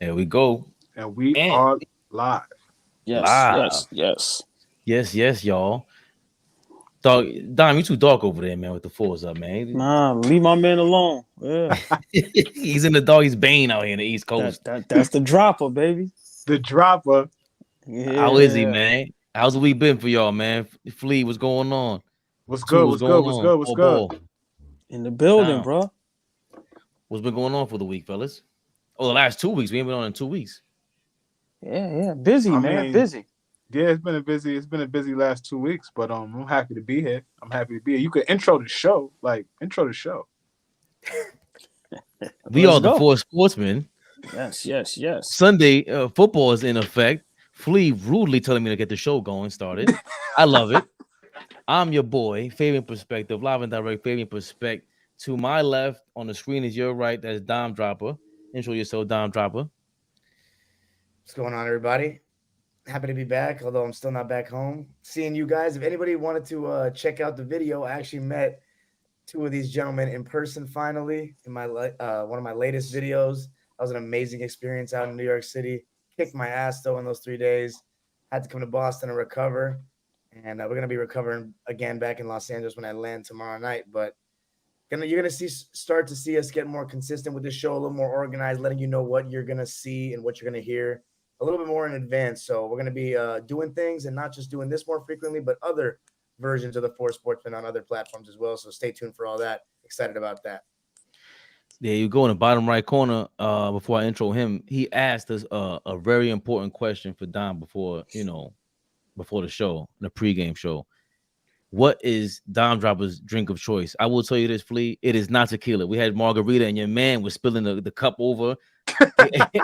There we go. And we And are live. Yes, live. yes, yes. Yes, y'all. Dog, Dom, you too dark over there, man, with the fours up, man. Nah, leave my man alone. Yeah, He's in the doggy's bane out here in the East Coast. that's the dropper, baby. The dropper. How is he, Yeah, man? How's the week been for y'all, man? Flea, what's going on? What's Two, good? what's What's good? going What's on? good? What's All good? ball. in the building, Down. bro. What's been going on for the week, fellas? Oh, the last 2 weeks. We ain't been on in 2 weeks. Yeah. Busy, I man. mean, Busy. Yeah, it's been a busy last 2 weeks, but I'm happy to be here. I'm happy to be here. You could intro the show. We Let's are the go. four sportsmen. Yes. Sunday football is in effect. Flea rudely telling me to get the show going started. I love it. I'm your boy, Fabian PerspecTV, live and direct, Fabian Perspect. To my left on the screen is your right. That's Dom Dropper. Intro yourself, Dom Dropper. What's going on, everybody? Happy to be back, although I'm still not back home. Seeing you guys. If anybody wanted to check out the video, I actually met two of these gentlemen in person finally in my one of my latest videos. That was an amazing experience out in New York City. Kicked my ass, though, in those 3 days. Had to come to Boston and recover. And we're going to be recovering again back in Los Angeles when I land tomorrow night. But you're going to start to see us get more consistent with this show, a little more organized, letting you know what you're going to see and what you're going to hear a little bit more in advance. So we're going to be doing things and not just doing this more frequently, but other versions of the Four Sportsmen on other platforms as well. So stay tuned for all that. Excited about that. There you go in the bottom right corner. Before I intro him, he asked us a very important question for Dom before the show, the pregame show. What is Dom Dropper's drink of choice? I will tell you this, Flea. It is not tequila. We had margarita, and your man was spilling the cup over.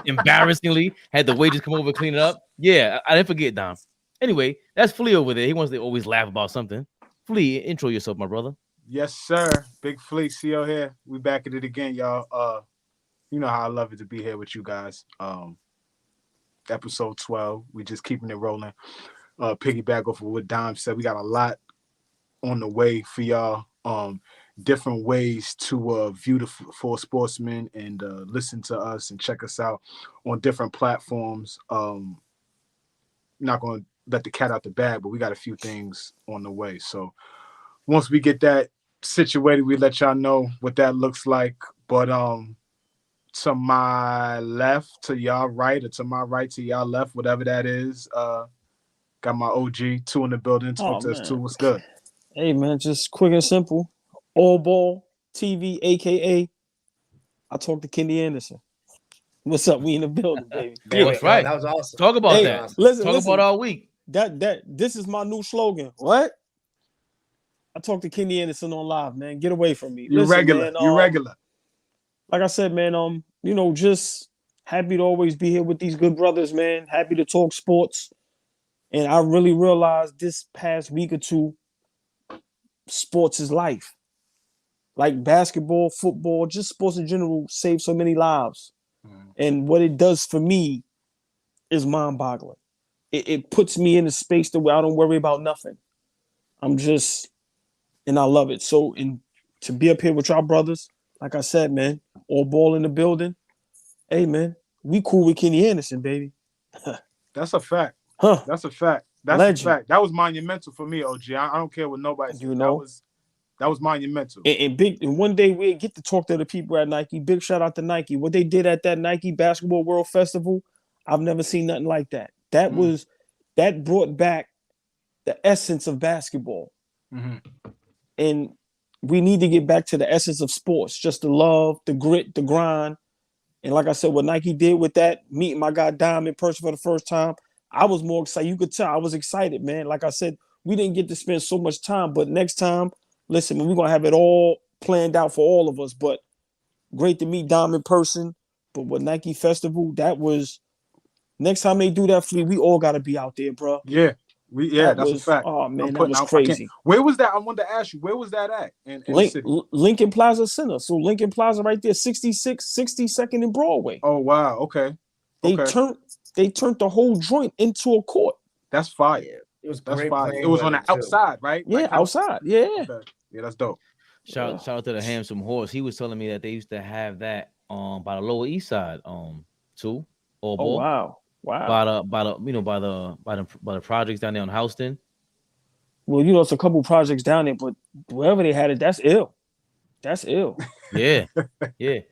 Embarrassingly, had the waiters come over and clean it up. Yeah, I didn't forget, Dom. Anyway, that's Flea over there. He wants to always laugh about something. Flea, intro yourself, my brother. Yes, sir. Big Flea, CO here. We back at it again, y'all. You know how I love it to be here with you guys. Episode 12. We just keeping it rolling. Piggyback off of what Dom said. We got a lot on the way for y'all. Different ways to view the Four Sportsmen and listen to us and check us out on different platforms. Not going to let the cat out the bag, but we got a few things on the way. So once we get that situated, we let y'all know what that looks like. But to my left, to y'all right, or to my right, to y'all left, whatever that is, got my OG, 2 in the building. Talk to us, 2. What's good? Hey, man, just quick and simple. AllBallTV, a.k.a. I talked to Kenny Anderson. What's up? We in the building, baby. That's right. That was awesome. Talk about that. Awesome. Listen, about our week. This is my new slogan. What? I talked to Kenny Anderson on live, man. Get away from me. You regular. Man, You regular. Like I said, man, just happy to always be here with these good brothers, man. Happy to talk sports. And I really realized this past week or two, sports is life. Like basketball, football, just sports in general save so many lives. And what it does for me is mind-boggling. It puts me in a space where I don't worry about nothing. And I love it. So, to be up here with y'all brothers, like I said, man, all ball in the building. Hey, man, we cool with Kenny Anderson, baby. That's a fact. Huh? That's a fact. That's Legend. a fact. That was monumental for me, OG. I don't care what nobody said. That was monumental. And one day we get to talk to the people at Nike. Big shout out to Nike. What they did at that Nike Basketball World Festival, I've never seen nothing like that. That brought back the essence of basketball. Mm-hmm. And we need to get back to the essence of sports, just the love, the grit, the grind. And like I said, what Nike did with that, meeting my guy Dom in person for the first time, I was more excited. You could tell I was excited, man. Like I said, we didn't get to spend so much time, but next time, listen, we're going to have it all planned out for all of us. But great to meet Dom in person. But with Nike Festival, that was, next time they do that, we all got to be out there, bro. Yeah. That's a fact. Oh, man, that was crazy. Where was that? I wanted to ask you, where was that at? In the city? Lincoln Plaza Center. So Lincoln Plaza right there, 62nd and Broadway. Oh, wow. Okay. They turned the whole joint into a court. That's fire. Yeah, it was That's great. fire. It was on the outside, right? Yeah, like outside. Yeah. Okay. Yeah, that's dope. Shout out to the Handsome Horse. He was telling me that they used to have that by the Lower East Side too. Allball. Oh wow. By the projects down there on Houston. Well, it's a couple projects down there, but wherever they had it, that's ill. That's ill. Yeah. Here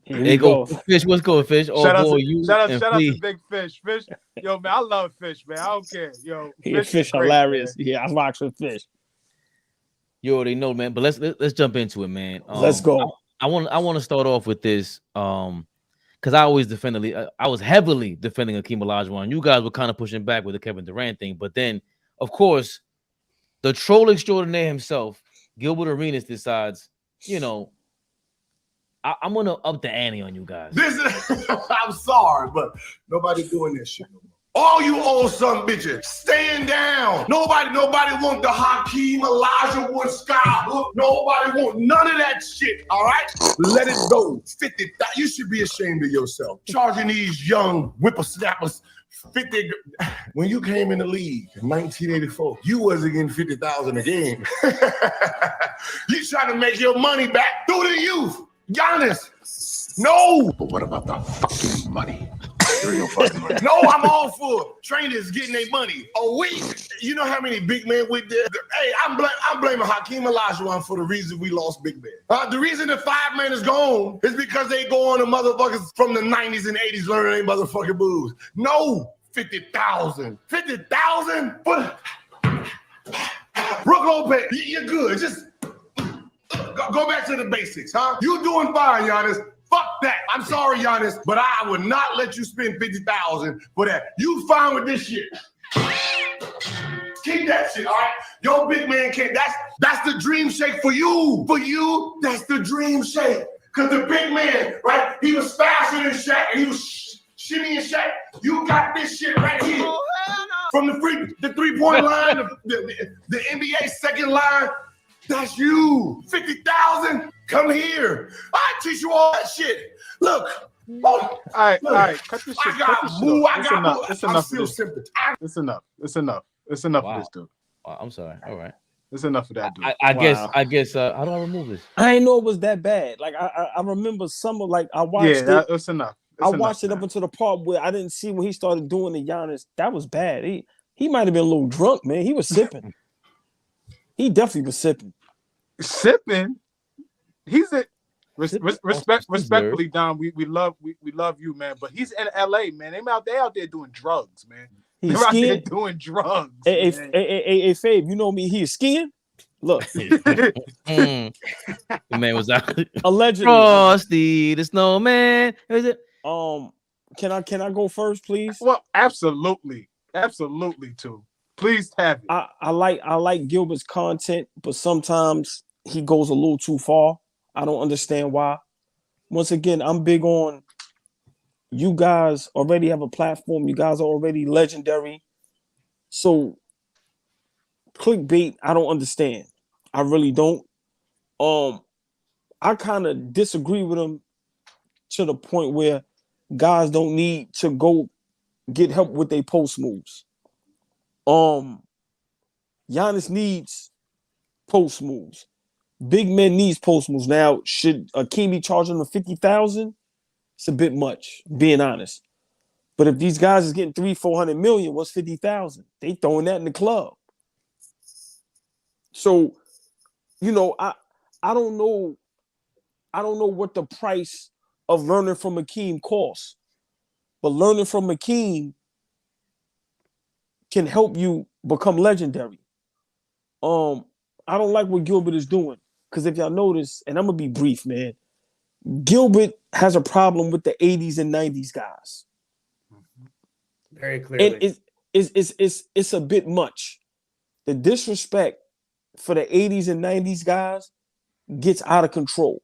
Hey, we go go. Fish. What's going, Fish? Shout out And to Big Fish. Fish, yo, man, I love Fish, man. I don't care. Yo, Yeah, Fish is great, hilarious. man. Yeah, I rocks with Fish. You already know, man. But let's jump into it, man. Let's go. I want to start off with this, because I always I was heavily defending Akeem Olajuwon. You guys were kind of pushing back with the Kevin Durant thing, but then, of course, the troll extraordinaire himself, Gilbert Arenas, decides, I'm gonna up the ante on you guys. I'm sorry, but nobody doing this shit no more. All you old son bitches, stand down. Nobody want the Hakeem Olajuwon skyhook. Nobody want none of that shit. All right, let it go. 50. You should be ashamed of yourself. Charging these young whippersnappers 50. When you came in the league in 1984, you wasn't getting 50,000 a game. You trying to make your money back through the youth. Giannis, no. But what about the fucking money? No, I'm all for trainers getting their money a week. You know how many big men we did? Hey, I'm blaming Hakeem Olajuwon for the reason we lost big men. The reason the 5 man is gone is because they go on the motherfuckers from the 90s and 80s learning their motherfucking moves. No, 50,000. 50,000? But Brook Lopez, you're good. Just go back to the basics, huh? You doing fine, Giannis. Fuck that. I'm sorry, Giannis, but I would not let you spend 50,000 for that. You fine with this shit. Keep that shit, all right? Your big man can't. That's the dream shake for you. For you, that's the dream shake. Because the big man, right, he was faster than Shaq, and he was shimmy and Shaq. You got this shit right here. From the three-point line, the NBA second line. That's you. 50,000. Come here. I teach you all that shit. Look. All right. Cut this shit. It's enough. It's enough of this, dude. I'm sorry. All right. It's enough of that, dude. I guess. How do I remove this? I didn't know it was that bad. Like I remember some of I watched it. Yeah, it's enough. I watched it up until the part where I didn't see when he started doing the Giannis. That was bad. He might have been a little drunk, man. He was sipping. He definitely was sipping. Sipping? He's a respectfully, Don. We love you, man. But he's in LA, man. They out there doing drugs, man. They're out there doing drugs. Hey, Fabe, you know me. He is skiing. Look, the man was out. Allegedly, Frosty the Snowman. Is it? Can I go first, please? Well, absolutely, too. Please have it. I like Gilbert's content, but sometimes he goes a little too far. I don't understand why. Once again, I'm big on you guys already have a platform. You guys are already legendary. So clickbait, I don't understand. I really don't. I kind of disagree with him to the point where guys don't need to go get help with their post moves. Giannis needs post moves. Big men needs post moves. Now, should Akeem be charging him 50,000? It's a bit much, being honest. But if these guys is getting 300-400 million, what's 50,000? They throwing that in the club. So, I don't know what the price of learning from Akeem costs. But learning from Akeem can help you become legendary. I don't like what Gilbert is doing. Because if y'all notice, and I'm going to be brief, man, Gilbert has a problem with the 80s and 90s guys. Very clearly. And it's a bit much. The disrespect for the 80s and 90s guys gets out of control.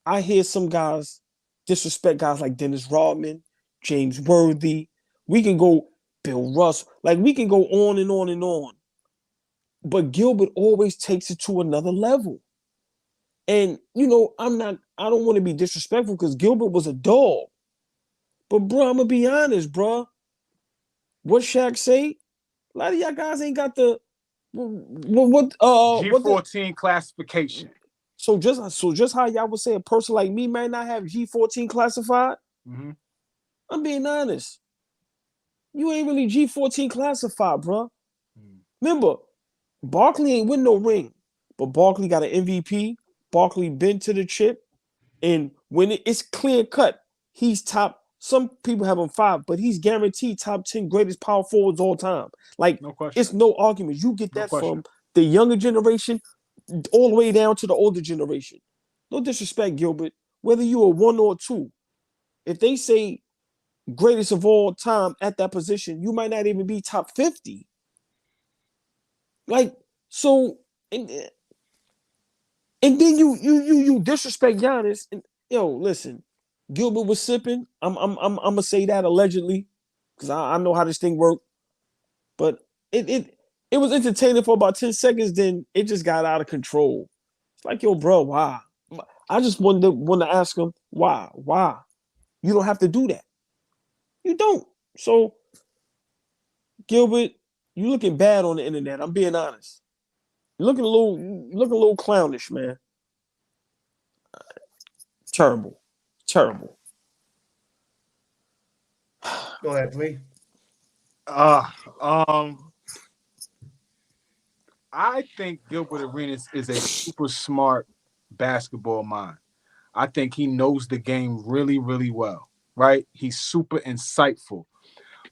I hear some guys disrespect guys like Dennis Rodman, James Worthy. We can go Bill Russ. Like, we can go on and on and on. But Gilbert always takes it to another level. And, I don't want to be disrespectful because Gilbert was a dog. But, bro, I'm going to be honest, bro. What Shaq say? A lot of y'all guys ain't got the G14 classification. So just how y'all would say a person like me might not have G14 classified. Mm-hmm. I'm being honest. You ain't really G14 classified, bro. Remember, Barkley ain't win no ring, but Barkley got an MVP. Barkley been to the chip, and when it's clear cut, he's top. Some people have him 5, but he's guaranteed top 10 greatest power forwards all time. Like, No question. it's no argument. You get No that question. from the younger generation all the way down to the older generation. No disrespect, Gilbert. Whether you are 1 or 2, if they say greatest of all time at that position, you might not even be top 50. Like, so, and then you disrespect Giannis. And listen, Gilbert was sipping. I'm gonna say that allegedly, because I know how this thing worked. But it was entertaining for about 10 seconds, then it just got out of control. It's like, yo, bro, why? I just wanted to ask him, why? Why? You don't have to do that. You don't. So, Gilbert, you looking bad on the internet. I'm being honest. You're looking a little clownish, man. Terrible. Terrible. Go ahead, please. I think Gilbert Arenas is a super smart basketball mind. I think he knows the game really, really well, right? He's super insightful.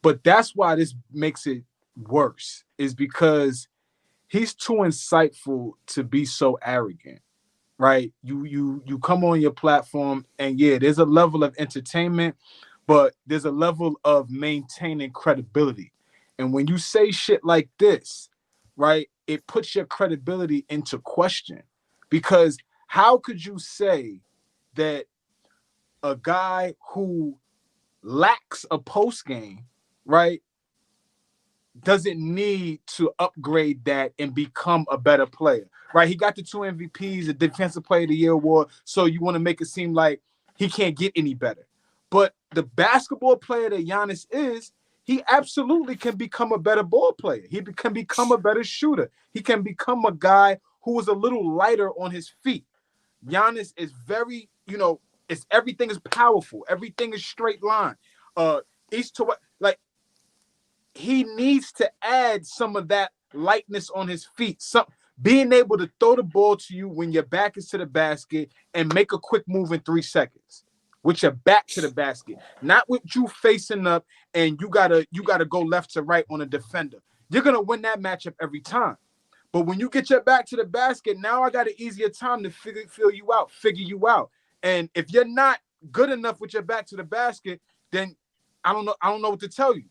But that's why this makes it worse, is because he's too insightful to be so arrogant, right? You come on your platform and yeah, there's a level of entertainment, but there's a level of maintaining credibility. And when you say shit like this, right, it puts your credibility into question. Because how could you say that a guy who lacks a post game, right, doesn't need to upgrade that and become a better player, right? He got the 2 MVPs, the Defensive Player of the Year award, so you want to make it seem like he can't get any better. But the basketball player that Giannis is, he absolutely can become a better ball player. He can become a better shooter. He can become a guy who is a little lighter on his feet. Giannis is very, everything is powerful. Everything is straight line. East to west, like, he needs to add some of that lightness on his feet. Being able to throw the ball to you when your back is to the basket and make a quick move in 3 seconds with your back to the basket, not with you facing up and you gotta go left to right on a defender. You're gonna win that matchup every time. But when you get your back to the basket, now I got an easier time to figure you out. And if you're not good enough with your back to the basket, then I don't know what to tell you.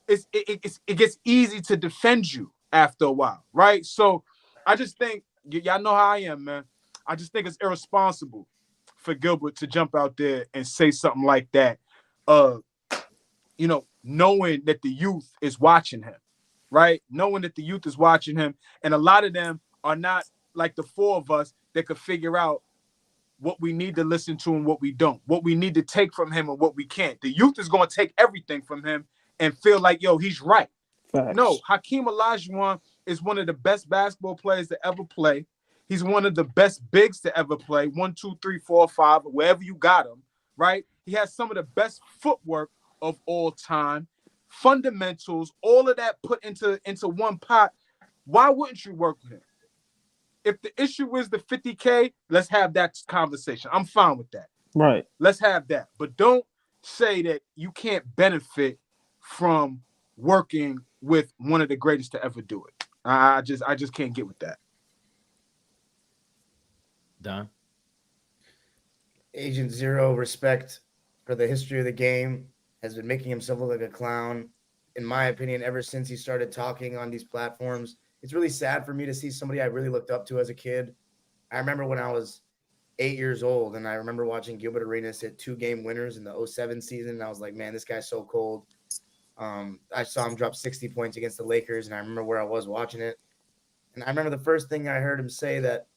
It gets easy to defend you after a while, right? So I just think, y'all know how I am, man. I just think it's irresponsible for Gilbert to jump out there and say something like that, knowing that the youth is watching him, right? Knowing that the youth is watching him, and a lot of them are not like the 4 of us that could figure out what we need to listen to and what we don't, what we need to take from him and what we can't. The youth is going to take everything from him and feel like, yo, he's right. Facts. No, Hakeem Olajuwon is one of the best basketball players to ever play. He's one of the best bigs to ever play. 1, 2, 3, 4, 5, wherever you got him, right? He has some of the best footwork of all time, fundamentals, all of that put into one pot. Why wouldn't you work with him? If the issue is the 50K, let's have that conversation. I'm fine with that. Right. Let's have that. But don't say that you can't benefit from working with one of the greatest to ever do it. I just can't get with that. Don? Agent Zero, respect for the history of the game, has been making himself look like a clown, in my opinion, ever since he started talking on these platforms. It's really sad for me to see somebody I really looked up to as a kid. I remember when I was 8 years old, and I remember watching Gilbert Arenas hit 2-game winners in the 2007 season, and I was like, man, this guy's so cold. I saw him drop 60 points against the Lakers, and I remember where I was watching it. And I remember the first thing I heard him say that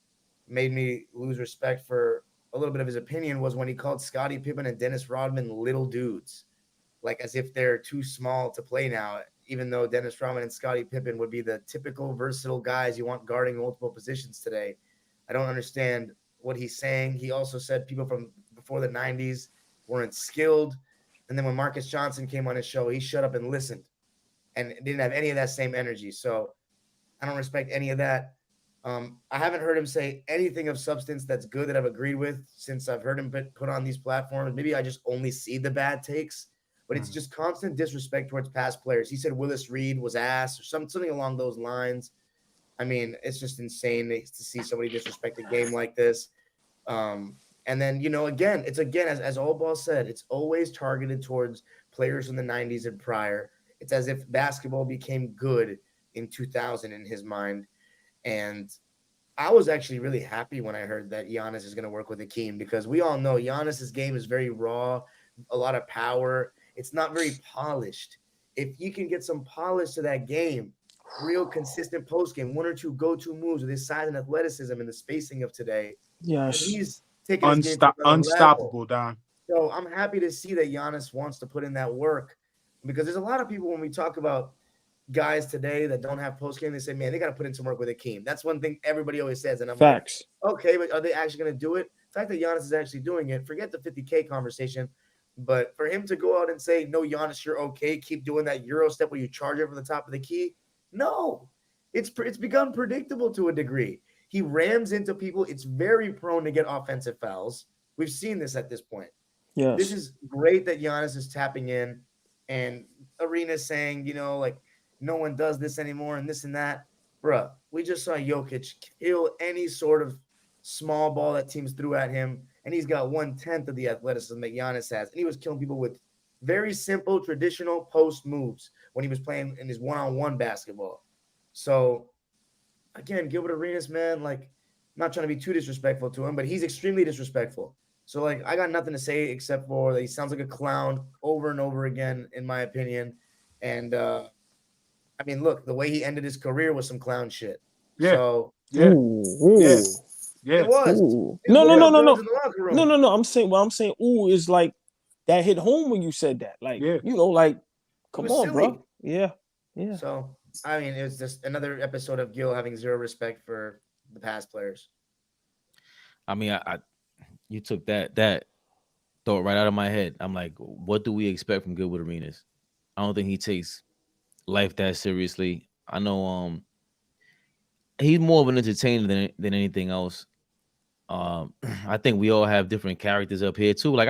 made me lose respect for a little bit of his opinion was when he called Scottie Pippen and Dennis Rodman little dudes, like as if they're too small to play now, even though Dennis Rodman and Scottie Pippen would be the typical versatile guys you want guarding multiple positions today. I don't understand what he's saying. He also said people from before the 90s weren't skilled. And then when Marcus Johnson came on his show, he shut up and listened and didn't have any of that same energy. So I don't respect any of that. I haven't heard him say anything of substance that's good that I've agreed with since I've heard him put on these platforms. Maybe I just only see the bad takes, but it's just constant disrespect towards past players. He said Willis Reed was ass or something along those lines. I mean, it's just insane to see somebody disrespect a game like this. And then, again, as Allball said, it's always targeted towards players from the 90s and prior. It's as if basketball became good in 2000 in his mind. And I was actually really happy when I heard that Giannis is going to work with Hakeem, because we all know Giannis's game is very raw, a lot of power. It's not very polished. If you can get some polish to that game, real consistent post game, one or two go-to moves with his size and athleticism and the spacing of today, he's taking unstoppable, Don. So I'm happy to see that Giannis wants to put in that work, because there's a lot of people when we talk about guys today that don't have post game, they say, man, they got to put in some work with Hakeem. That's one thing everybody always says. And I'm Facts. Like, okay, but are they actually going to do it? The fact that Giannis is actually doing it, forget the 50K conversation, but for him to go out and say, no, Giannis, you're okay, keep doing that Euro step where you charge it from the top of the key. No, it's become predictable to a degree. He rams into people. It's very prone to get offensive fouls. We've seen this at this point. Yes. This is great that Giannis is tapping in, and Arena's saying, no one does this anymore and this and that. Bruh, we just saw Jokic kill any sort of small ball that teams threw at him, and he's got 1/10 of the athleticism that Giannis has. And he was killing people with very simple, traditional post moves when he was playing in his one-on-one basketball. So, again, Gilbert Arenas, man, I'm not trying to be too disrespectful to him, but he's extremely disrespectful. So, I got nothing to say except for that he sounds like a clown over and over again, in my opinion. And, look, the way he ended his career was some clown shit. Yeah. So, yeah. Ooh. Yeah. it was. Ooh. It was No. in the locker room. No. I'm saying, ooh is that hit home when you said that. Come on, silly. bro. Yeah. So, it was just another episode of Gil having zero respect for the past players. You took that thought right out of my head. I'm like, what do we expect from Gilbert Arenas? I don't think he takes life that seriously. I know he's more of an entertainer than anything else. I think we all have different characters up here too. I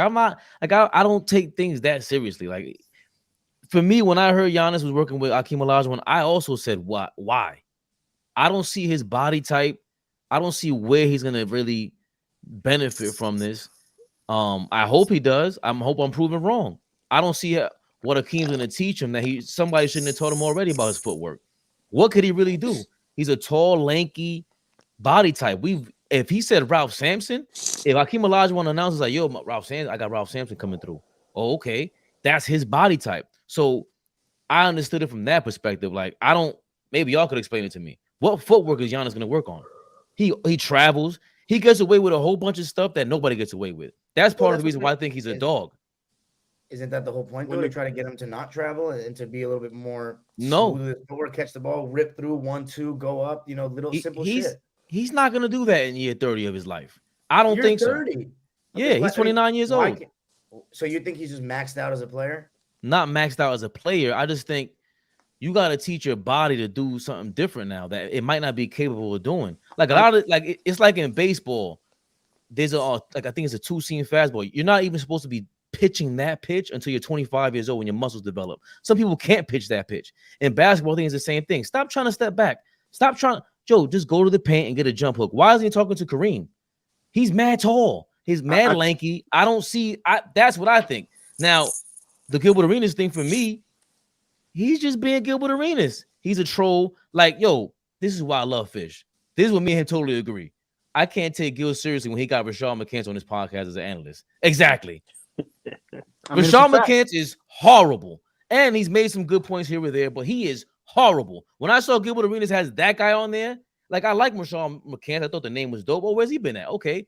don't take things that seriously. For me, when I heard Giannis was working with Hakeem Olajuwon, I also said, why? I don't see his body type. I don't see where he's gonna really benefit from this. I hope he does. I hope I'm proven wrong. I don't see what Hakeem's going to teach him that somebody shouldn't have taught him already about his footwork. What could he really do? He's a tall, lanky body type. If he said Ralph Sampson, if Hakeem Olajuwon announces yo, Ralph Sampson, I got Ralph Sampson coming through. Oh, okay. That's his body type. So I understood it from that perspective. Maybe y'all could explain it to me. What footwork is Giannis going to work on? He travels. He gets away with a whole bunch of stuff that nobody gets away with. That's part of the reason why I think he's a dog. Isn't that the whole point? Though, to try to get him to not travel and to be a little bit more smooth with his footwork, catch the ball, rip through 1-2, go up, little simple shit. He's not going to do that in year 30 of his life. I don't think 30. So. Yeah, he's 29 years old. So you think he's just maxed out as a player? Not maxed out as a player. I just think you got to teach your body to do something different now that it might not be capable of doing. It's like in baseball. There's I think it's a 2-seam fastball. You're not even supposed to be pitching that pitch until you're 25 years old when your muscles develop. Some people can't pitch that pitch. In basketball, I think it's the same thing. Stop trying to step back. Stop trying. Joe, just go to the paint and get a jump hook. Why is he talking to Kareem? He's mad tall. He's mad lanky. I don't see. That's what I think. Now, the Gilbert Arenas thing for me, he's just being Gilbert Arenas. He's a troll. This is why I love Fish. This is what me and him totally agree. I can't take Gil seriously when he got Rashad McCants on his podcast as an analyst. Exactly. Rashad McCants is horrible. And he's made some good points here or there, but he is horrible. When I saw Gilbert Arenas has that guy on there, I like Rashad McCants. I thought the name was dope. Oh, where's he been at? Okay.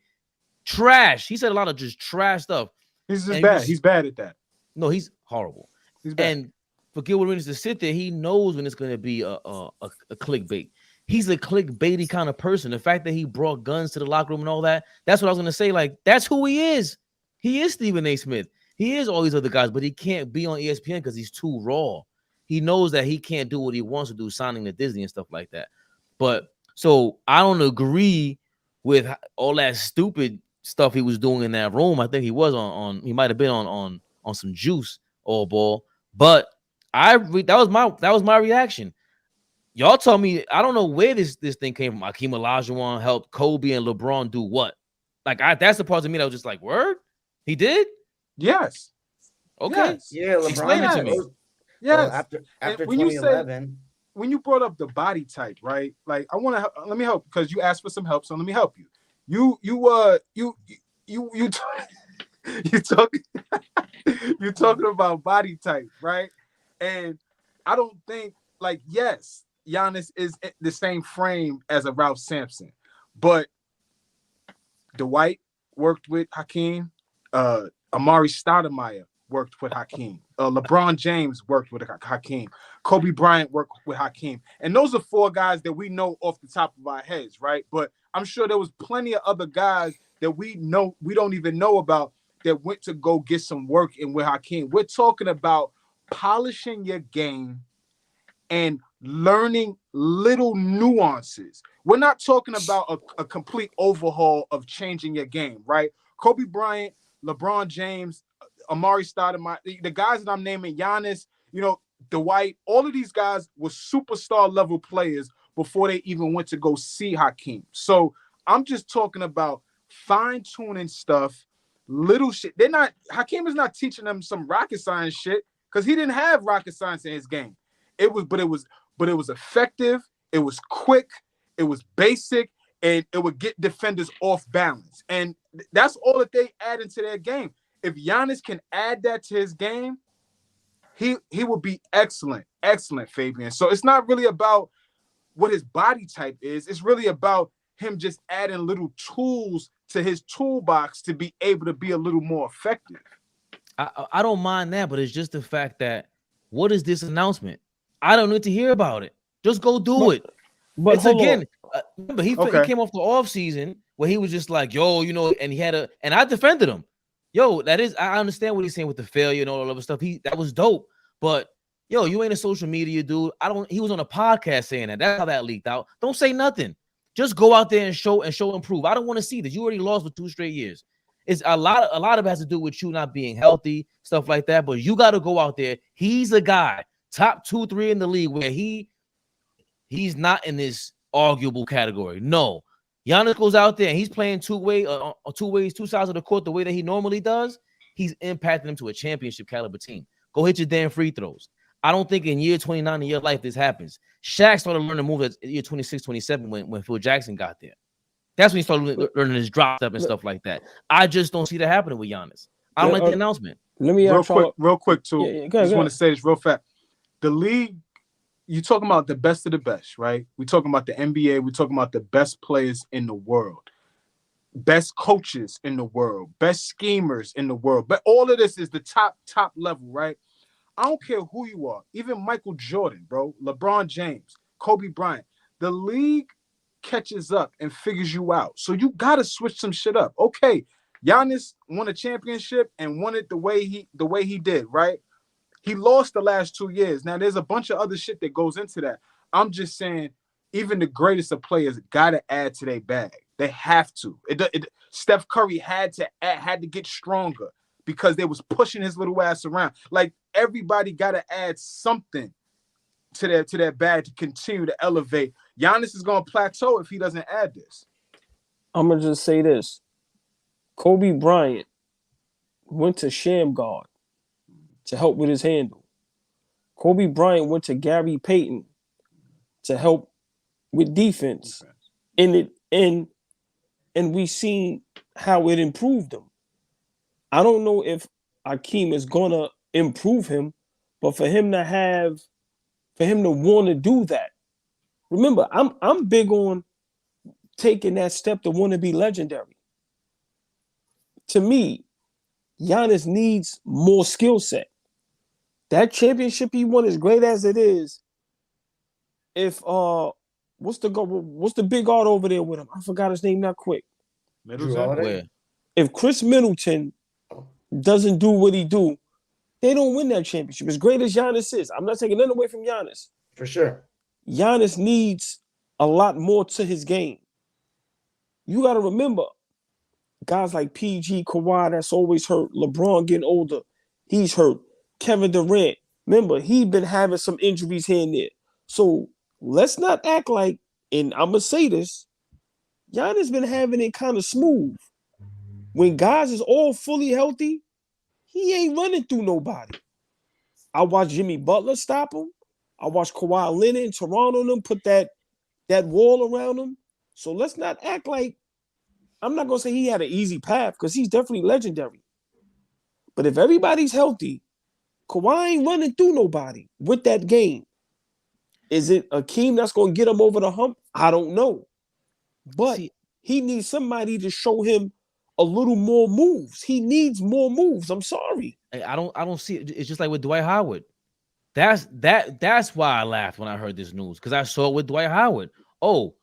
Trash. He said a lot of just trash stuff. He's just bad. He's bad at that. No, he's horrible. He's bad. And for Gilbert Arenas to sit there, he knows when it's going to be a clickbait. He's a clickbaity kind of person. The fact that he brought guns to the locker room and all that, that's what I was going to say. That's who he is. He is Stephen A. Smith. He is all these other guys, but he can't be on ESPN because he's too raw. He knows that he can't do what he wants to do, signing to Disney and stuff like that. But so I don't agree with all that stupid stuff he was doing in that room. I think he was on he might have been on some juice Allball. But that was my reaction. Y'all tell me, I don't know where this thing came from. Hakeem Olajuwon helped Kobe and LeBron do what? Like that's the part of me that was just like, word? He did? Yes. Okay. Yes. Yeah, LeBron. Explain it to me. Yes. Well, after when you 2011. When you brought up the body type, right? Like I want to let me help because you asked for some help, so let me help you. You talking about body type, right? And I don't think yes, Giannis is the same frame as a Ralph Sampson, but Dwight worked with Hakeem, Amari Stoudemire worked with Hakeem, LeBron James worked with Hakeem, Kobe Bryant worked with Hakeem, and those are 4 guys that we know off the top of our heads, right? But I'm sure there was plenty of other guys that we don't even know about that went to go get some work in with Hakeem. We're talking about polishing your game and learning little nuances. We're not talking about a complete overhaul of changing your game, right? Kobe Bryant, LeBron James, Amari Stoudemire, the guys that I'm naming, Giannis, Dwight, all of these guys were superstar level players before they even went to go see Hakeem. So I'm just talking about fine-tuning stuff, little shit. Hakeem is not teaching them some rocket science shit because he didn't have rocket science in his game. It was effective, it was quick, it was basic, and it would get defenders off balance. And that's all that they add into their game. If Giannis can add that to his game, he will be excellent, Fabian. So it's not really about what his body type is. It's really about him just adding little tools to his toolbox to be able to be a little more effective. I don't mind that, but it's just the fact that what is this announcement? I don't need to hear about it. Just go do it. But it's again, remember he came off the off season where he was just like, yo, and he had and I defended him. Yo, I understand what he's saying with the failure and all that other stuff. That was dope. But yo, you ain't a social media dude. He was on a podcast saying that. That's how that leaked out. Don't say nothing. Just go out there and show improve. I don't want to see this. You already lost for 2 straight years. It's a lot of it has to do with you not being healthy, stuff like that. But you got to go out there. He's a guy, top 2, 3 in the league where he's not in this arguable category. No. Giannis goes out there and he's playing two ways, 2 sides of the court the way that he normally does. He's impacting them to a championship caliber team. Go hit your damn free throws. I don't think in year 29 of your life this happens. Shaq started learning moves at year 26, 27 when Phil Jackson got there. That's when he started learning his drop step and stuff like that. I just don't see that happening with Giannis. I don't like the announcement. Let me real quick too. Yeah, I just want to say this real fast. The league, you're talking about the best of the best, right? We're talking about the NBA. We're talking about the best players in the world, best coaches in the world, best schemers in the world. But all of this is the top level, right? I don't care who you are, even Michael Jordan, bro, LeBron James, Kobe Bryant. The league catches up and figures you out. So you got to switch some shit up. Okay, Giannis won a championship and won it the way he did, right? He lost the last 2 years. Now, there's a bunch of other shit that goes into that. I'm just saying, even the greatest of players got to add to their bag. They have to. Steph Curry had to get stronger because they was pushing his little ass around. Like, everybody got to add something to their bag to continue to elevate. Giannis is going to plateau if he doesn't add this. I'm going to just say this. Kobe Bryant went to Shamgar to help with his handle. Kobe Bryant went to Gary Payton to help with defense. And we seen how it improved him. I don't know if Hakeem is gonna improve him, but for him to want to do that. Remember, I'm big on taking that step to want to be legendary. To me, Giannis needs more skill set. That championship he won, as great as it is, if what's the big guard over there with him? I forgot his name that quick. Middleton. If Chris Middleton doesn't do what he do, they don't win that championship. As great as Giannis is, I'm not taking nothing away from Giannis. For sure. Giannis needs a lot more to his game. You got to remember, guys like PG, Kawhi, that's always hurt. LeBron getting older, he's hurt. Kevin Durant, remember, he's been having some injuries here and there. So let's not act like, and I'm going to say this, Giannis been having it kind of smooth. When guys is all fully healthy, he ain't running through nobody. I watched Jimmy Butler stop him. I watched Kawhi Leonard in Toronto and them put that wall around him. So let's not act like, I'm not going to say he had an easy path because he's definitely legendary. But if everybody's healthy, Kawhi ain't running through nobody with that game. Is it Akeem that's going to get him over the hump? I don't know. But he needs somebody to show him a little more moves. He needs more moves. I'm sorry. I don't see it. It's just like with Dwight Howard. That's why I laughed when I heard this news, because I saw it with Dwight Howard. Oh,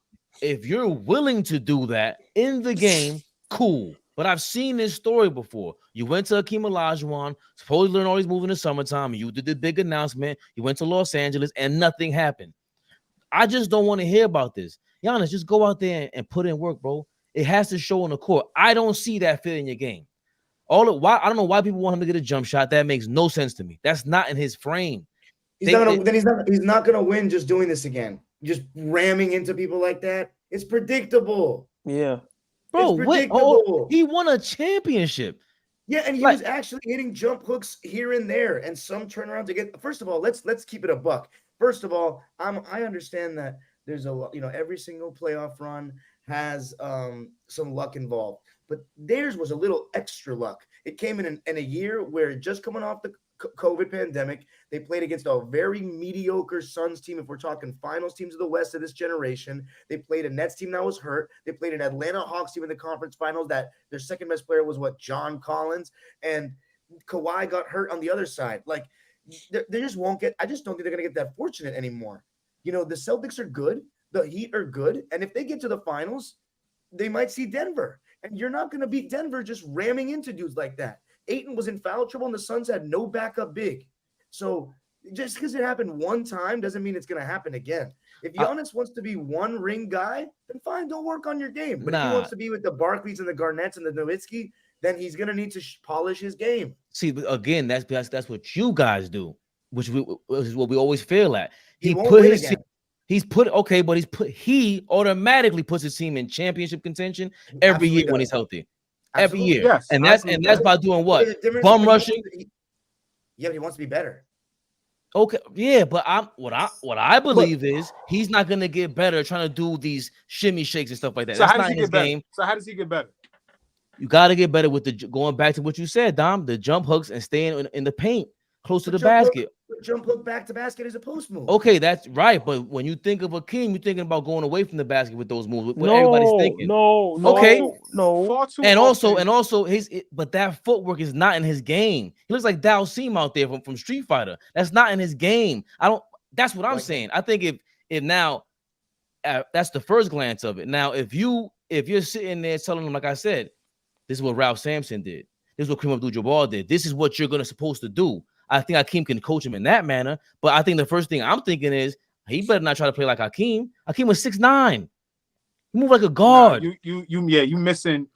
if you're willing to do that in the game, cool. But I've seen this story before. You went to Hakeem Olajuwon, supposed to learn all these moves in the summertime, and you did the big announcement. You went to Los Angeles, and nothing happened. I just don't want to hear about this. Giannis, just go out there and put in work, bro. It has to show on the court. I don't see that fit in your game. I don't know why people want him to get a jump shot. That makes no sense to me. That's not in his frame. He's not gonna win just doing this again. Just ramming into people like that. It's predictable. Yeah. Bro, he won a championship. Yeah, and he was actually hitting jump hooks here and there, and some turnaround to get. First of all, let's keep it a buck. First of all, I understand that there's a lot. Every single playoff run has some luck involved, but theirs was a little extra luck. It came in a year where, just coming off the COVID pandemic, they played against a very mediocre Suns team. If we're talking finals teams of the West of this generation, they played a Nets team that was hurt. They played an Atlanta Hawks team in the conference finals that their second best player was John Collins, and Kawhi got hurt on the other side. Like, they just won't get. I just don't think they're going to get that fortunate anymore. The Celtics are good. The Heat are good. And if they get to the finals, they might see Denver. And you're not going to beat Denver just ramming into dudes like that. Ayton was in foul trouble, and the Suns had no backup big. So just because it happened one time doesn't mean it's going to happen again. If Giannis wants to be one ring guy, then fine, don't work on your game. But if he wants to be with the Barkleys and the Garnetts and the Nowitzki, then he's going to need to polish his game. See, again, that's what you guys do, which is what we always fail at. He automatically automatically puts his team in championship contention every year when he's healthy. Every year. Yes, and that's by doing what? Bum rushing. Yeah, but he wants to be better. Okay, yeah, but what I believe is he's not gonna get better trying to do these shimmy shakes and stuff like that. So that's how does not he his get better? game. So how does he get better? You got to get better with going back to what you said, Dom, the jump hooks and staying in the paint close to the basket. Jump hook back to basket is a post move. Okay, that's right. But when you think of Akeem, you're thinking about going away from the basket with those moves. What everybody's thinking. No. And also but that footwork is not in his game. He looks like Dalsim out there from Street Fighter. That's not in his game. That's what I'm saying. I think if now that's the first glance of it. Now, if you're sitting there telling them, like I said, this is what Ralph Sampson did. This is what Kareem Abdul-Jabbar did. This is what you're supposed to do. I think Hakeem can coach him in that manner. But I think the first thing I'm thinking is he better not try to play like Hakeem. Hakeem was 6'9". He moved like a guard. You missing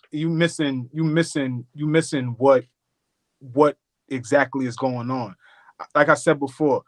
what exactly is going on. Like I said before,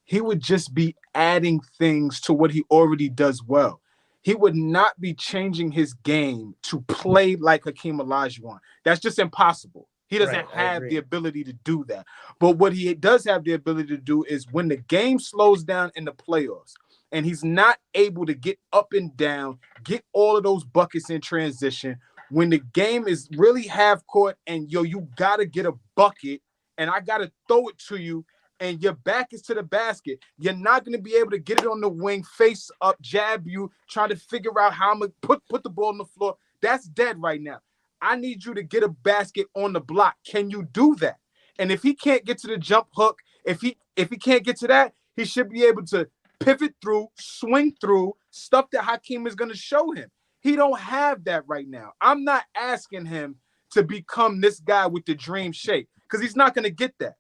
he would just be adding things to what he already does well. He would not be changing his game to play like Hakeem Olajuwon. That's just impossible. He doesn't have the ability to do that. But what he does have the ability to do is when the game slows down in the playoffs and he's not able to get up and down, get all of those buckets in transition, when the game is really half court and you got to get a bucket and I got to throw it to you and your back is to the basket, you're not going to be able to get it on the wing, face up, jab you, try to figure out how I'm going to put the ball on the floor. That's dead right now. I need you to get a basket on the block. Can you do that? And if he can't get to the jump hook, if he can't get to that, he should be able to pivot through, swing through, stuff that Hakeem is going to show him. He don't have that right now. I'm not asking him to become this guy with the dream shape because he's not going to get that.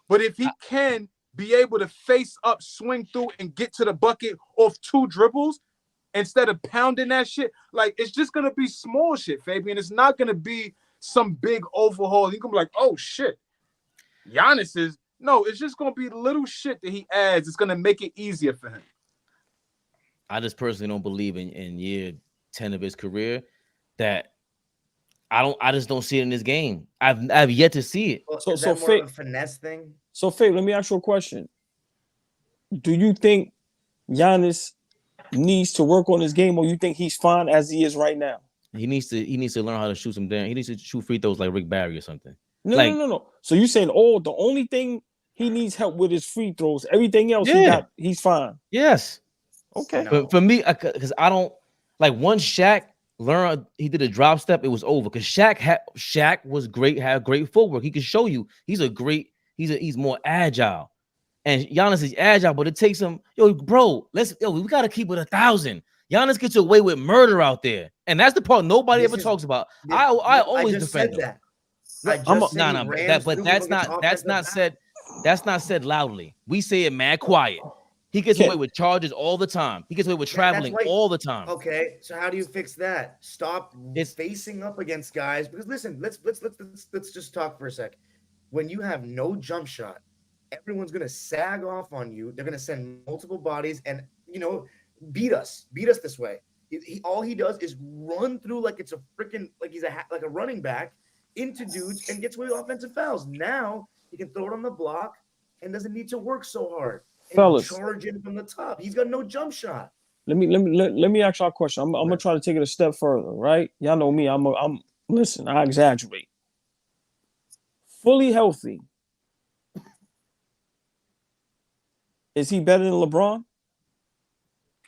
But if he can be able to face up, swing through, and get to the bucket off 2 dribbles instead of pounding that shit, like it's just going to be small shit, Fabian. It's not going to be some big overhaul. You can be like, oh shit, Giannis is no. It's just going to be little shit that he adds. It's going to make it easier for him. I just personally don't believe in year 10 of his career that I just don't see it in this game. I've yet to see it. Well, So- is so that more Fa- of a finesse thing? So, Faye, let me ask you a question. Do you think Giannis needs to work on his game, or you think he's fine as he is right now? He needs to learn how to shoot some damn. He needs to shoot free throws like Rick Barry or something. No, Like- no. So you're saying, the only thing he needs help with is free throws. Everything else he's fine. Yes. Okay. No. But for me, because I don't like once Shaq learned he did a drop step, it was over. Because Shaq was great, had great footwork. He could show you he's more agile. And Giannis is agile, but it takes him, bro, we gotta keep it 1,000. Giannis gets away with murder out there. And that's the part nobody ever talks about. I always defend him. that. That's not said loudly. We say it mad quiet. He gets away with charges all the time. He gets away with traveling all the time. Okay, so how do you fix that? Stop facing up against guys. Because listen, let's just talk for a sec. When you have no jump shot, everyone's gonna sag off on you. They're gonna send multiple bodies and beat us this way. All he does is run through like it's a freaking he's like a running back into dudes and gets away with offensive fouls. Now he can throw it on the block and doesn't need to work so hard. And Fellas, charge in from the top. He's got no jump shot. let me ask y'all a question. I'm gonna try to take it a step further, right? Y'all know me. Listen, I exaggerate. Fully healthy. Is he better than LeBron?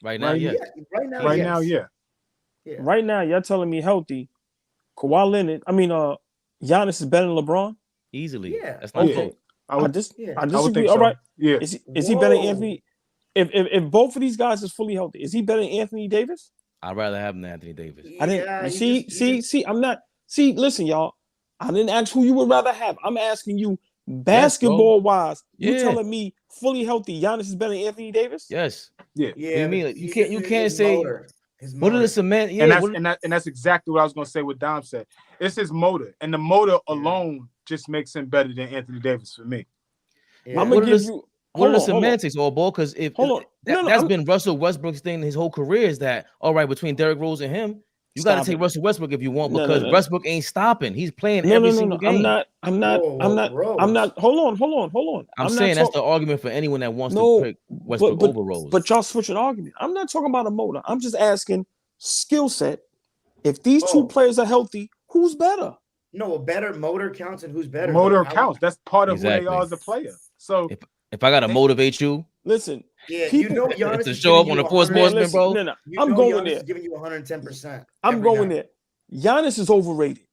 Right now, yeah. Right now, Right yes. now, yeah. Yeah. Right now, y'all telling me healthy. Kawhi Leonard, Giannis is better than LeBron? Easily. Yeah. That's not Okay. I would I disagree. think All so. right. Yeah. Is he better than Whoa. Anthony? If both of these guys is fully healthy, is he better than Anthony Davis? I'd rather have him than Anthony Davis. I didn't Yeah, see. I'm not. See, listen, y'all. I didn't ask who you would rather have. I'm asking you, basketball wise. You Yeah. telling me fully healthy Giannis is better than Anthony Davis? Yes. Yeah. What do you mean? but You can't his say motor. His what are the motor. cement? Yeah, And that's exactly what I was gonna say. What Dom said. It's his motor, and the motor alone just makes him better than Anthony Davis for me. Yeah. I'm What gonna are give the- you. what are the hold on. semantics, Allball? Because that's been Russell Westbrook's thing his whole career is that all right between Derrick Rose and him, you got to Stop take it. Russell Westbrook if you want No, because no. Westbrook ain't stopping. He's playing No, every no, single no. game. I'm not. Hold on. I'm not saying that's talk- the argument for anyone that wants No, to pick Westbrook but, over Rose. But y'all switching argument. I'm not talking about a motor. I'm just asking skill set. If these two players are healthy, who's better? No, a better motor counts and who's better. Motor though. counts. That's part of who Exactly. they are as a player. So if I gotta motivate you, Listen, Yeah, people- Giannis to is show up giving on you the Four 100 Sportsmen, bro. No. You I'm know going Giannis there. is giving you 110%. I'm every going night. there. Giannis is overrated.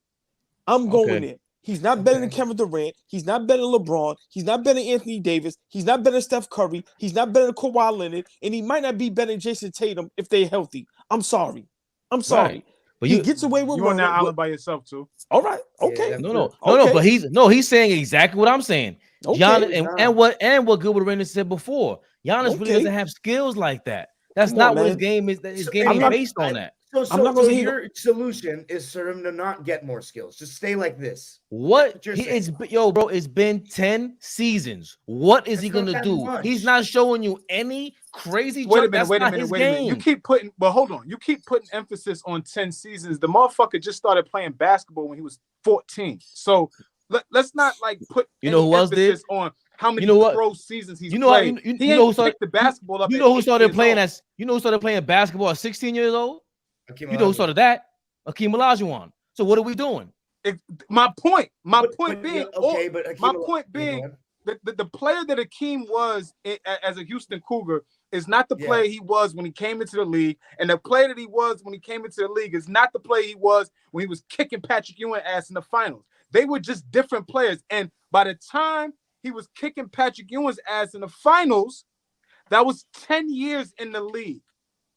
I'm going Okay. there. He's not better than Okay. Kevin Durant. He's not better than LeBron. He's not better than Anthony Davis. He's not better than Steph Curry. He's not better than Kawhi Leonard. And he might not be better than Jason Tatum if they're healthy. I'm sorry. Right. But he you gets away with you on that running. island by yourself too. All right. Yeah, Okay. that's no. Okay. But he's saying exactly what I'm saying. Okay. Giannis and what Gilbert Arenas said before. Giannis really Okay. doesn't have skills like that. That's Come not on, what his man. game is. His So- game I'm ain't not- based on that. So I'm not gonna say he- your solution is for him to not get more skills. Just stay like this. What That's what you're bro, it's been 10 seasons. What is he That's not gonna that do? much. He's not showing you any crazy Wait a jump. minute, That's not his wait a minute. game. You keep putting, but hold on. You keep putting emphasis on 10 seasons. The motherfucker just started playing basketball when he was 14. So let's not like put You know who else did? emphasis on how many You know what? pro seasons he's You know played. you He know ain't who started picked the basketball up. You at know who 8 started years playing old. you know who started playing basketball at 16 years old? Hakeem You know who Olajuwon. started that? Akeem Olajuwon. So what are we doing? My point But being, okay, but Hakeem my Olajuwon- point you being, know what? the player that Akeem was as a Houston Cougar is not the Yeah. player he was when he came into the league, and the player that he was when he came into the league is not the player he was when he was kicking Patrick Ewing ass in the finals. They were just different players, and by the time he was kicking Patrick Ewing's ass in the finals, that was 10 years in the league.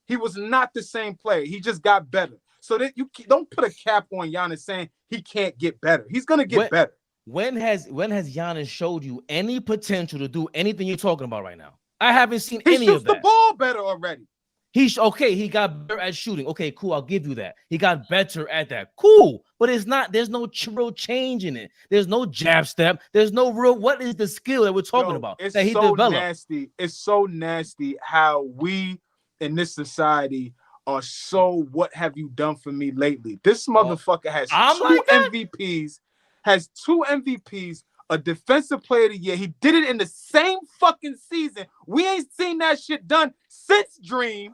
He was not the same player. He just got better. So that you don't put a cap on Giannis saying he can't get better. He's gonna get better. When has Giannis showed you any potential to do anything you're talking about right now? I haven't seen any of that. He shoots the ball better already. He got better at shooting. Okay, cool. I'll give you that. He got better at that. Cool. But it's not, there's no real change in it. There's no jab step. There's no real, what is the skill that we're talking about it's that he so developed? nasty. It's so nasty how we in this society are so, what have you done for me lately? This motherfucker has two MVPs, a defensive player of the year. He did it in the same fucking season. We ain't seen that shit done since Dream,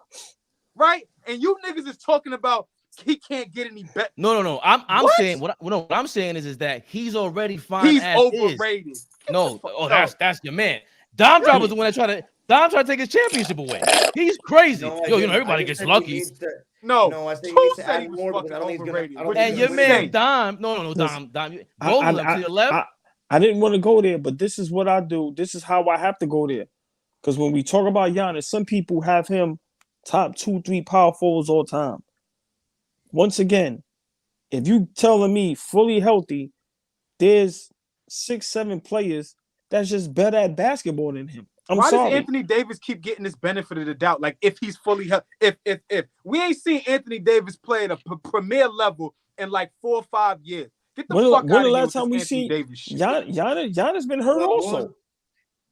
right? And you niggas is talking about he can't get any better. No. I'm saying what I'm saying is that he's already fine. He's overrated. No, that's your man. Dom Drop was the one that tried to take his championship away. He's crazy. Everybody gets lucky. I think he needs to add more because I don't think he's gonna. And your man Dom, Dom, rolling him to the left. I didn't want to go there, but this is what I do. This is how I have to go there. Because when we talk about Giannis, some people have him top 2-3 power forwards all time. Once again, if you telling me fully healthy, there's 6-7 players that's just better at basketball than him. Why does Anthony Davis keep getting this benefit of the doubt? Like if he's fully healthy, if we ain't seen Anthony Davis play at a premier level in like 4 or 5 years. Get the fuck out of here. When the last time we see Giannis been hurt also?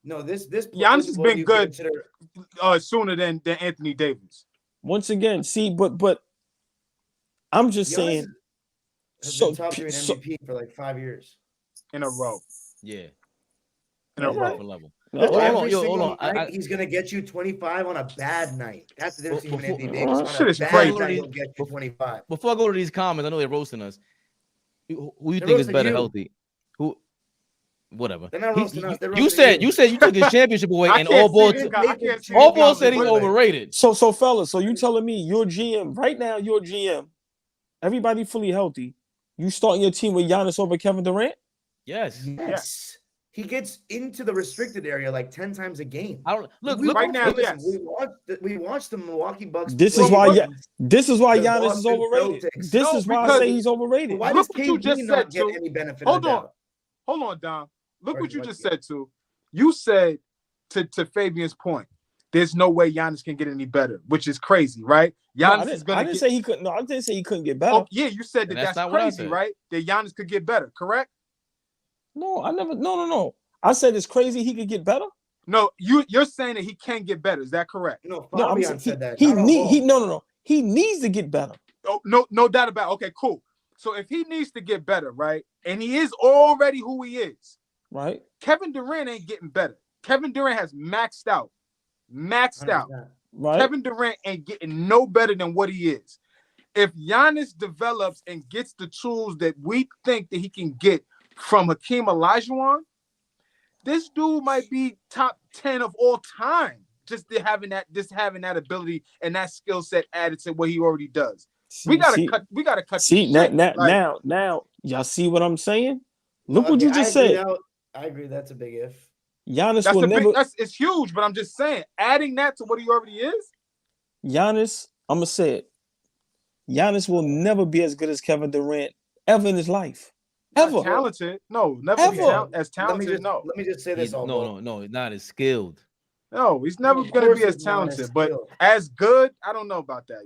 No, this Giannis has been good sooner than Anthony Davis. Once again, see, but I'm just saying. So top 3 in MVP for like 5 years in a row. Yeah, in a row. Level. Hold on. He's gonna get you 25 on a bad night. That's the difference between Anthony Davis. On a bad night, he'll get you 25. Before I go to these comments, I know they're roasting us. Who you think is better healthy? Who? Whatever. They're not roasting us. You said you took his championship away, and Allball said he's overrated. So fellas, so you telling me your GM right now? Your GM, everybody fully healthy. You starting your team with Giannis over Kevin Durant? Yes. He gets into the restricted area like 10 times a game. I don't look right now. Listen, we watched the Milwaukee Bucks. This is why Giannis is overrated. This is why I say he's overrated. Why does KD not get any benefit? Hold on, Dom. Look what you just said too. You said to Fabian's point, there's no way Giannis can get any better, which is crazy, right? Giannis is gonna. I didn't say he couldn't. No, I didn't say he couldn't get better. Oh, yeah, you said that's crazy, right? That Giannis could get better, correct? No, I never. No. I said it's crazy he could get better. No, you're saying that he can get better. Is that correct? No, Fabian said that. He needs to get better. Oh, no doubt about it. Okay, cool. So if he needs to get better, right, and he is already who he is, right? Kevin Durant ain't getting better. Kevin Durant has maxed out. Right. Kevin Durant ain't getting no better than what he is. If Giannis develops and gets the tools that we think that he can get from Hakeem Olajuwon, this dude might be top 10 of all time. Just having that ability and that skill set added to what he already does. We gotta cut. See now, y'all see what I'm saying? Look what you just said. I agree. That's a big if. Giannis will never. It's huge, but I'm just saying, adding that to what he already is. Giannis, I'm gonna say it. Giannis will never be as good as Kevin Durant ever in his life. Ever. Talented? No, never as talented. Let me just say this. No, not as skilled. No, he's never going to be as talented, but as good, I don't know about that.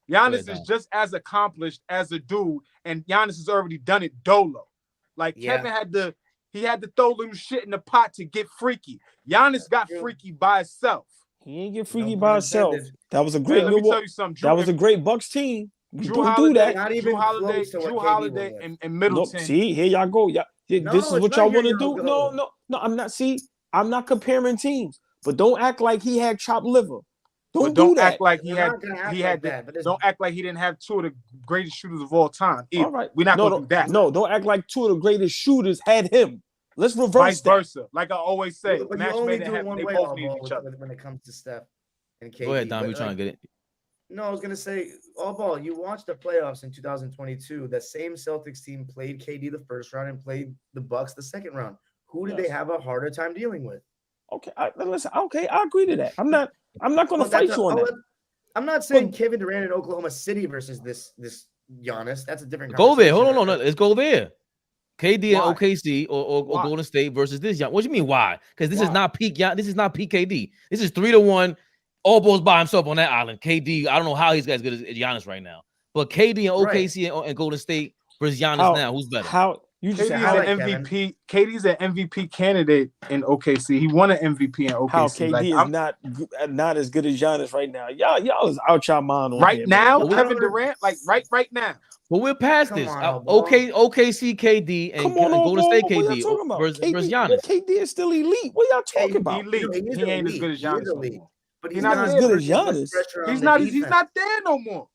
Giannis is just as accomplished as a dude, and Giannis has already done it dolo. Like Kevin had to throw little shit in the pot to get freaky. Giannis got freaky by himself. He ain't get freaky by himself. That was a great. Let me tell you something. That was a great Bucks team. Drew Holiday, and Middleton. Look, see, here y'all go. This is what y'all want to do. No, I'm not. See, I'm not comparing teams, but don't act like he had chopped liver. Don't act like he had that. Don't act like he didn't have two of the greatest shooters of all time. Either. All right, we're not going to do that. No, don't act like two of the greatest shooters had him. Let's reverse vice versa. Like I always say, but match made in heaven. They both need each other when it comes to Steph and KD. Go ahead, Dom. You trying to get it? No, I was gonna say, Allball. You watched the playoffs in 2022. That same Celtics team played KD the first round and played the Bucks the second round. Who did they have a harder time dealing with? Okay, listen. Okay, I agree to that. I'm not going to fight you on that. I'm not saying Kevin Durant in Oklahoma City versus this Giannis. That's a different Go there. conversation. Hold on. Let's go there. KD Why? and OKC or Golden State versus this young. What do you mean why? Because this is not peak. This is not peak KD. This is 3-1. All balls by himself on that island. KD, I don't know how he's as good as Giannis right now. But KD and OKC and Golden State versus Giannis now. Who's better? How you just KD's said an MVP. KD's an MVP candidate in OKC. He won an MVP in OKC. How KD is not as good as Giannis right now. Y'all is out your mind on right here, now. man. Kevin Durant, like right now. But we're past this. OKC KD and Golden State KD versus Giannis. KD is still elite. What y'all talking about? Elite. He ain't as good as Giannis. But he's not as good as Giannis. He's not there no more.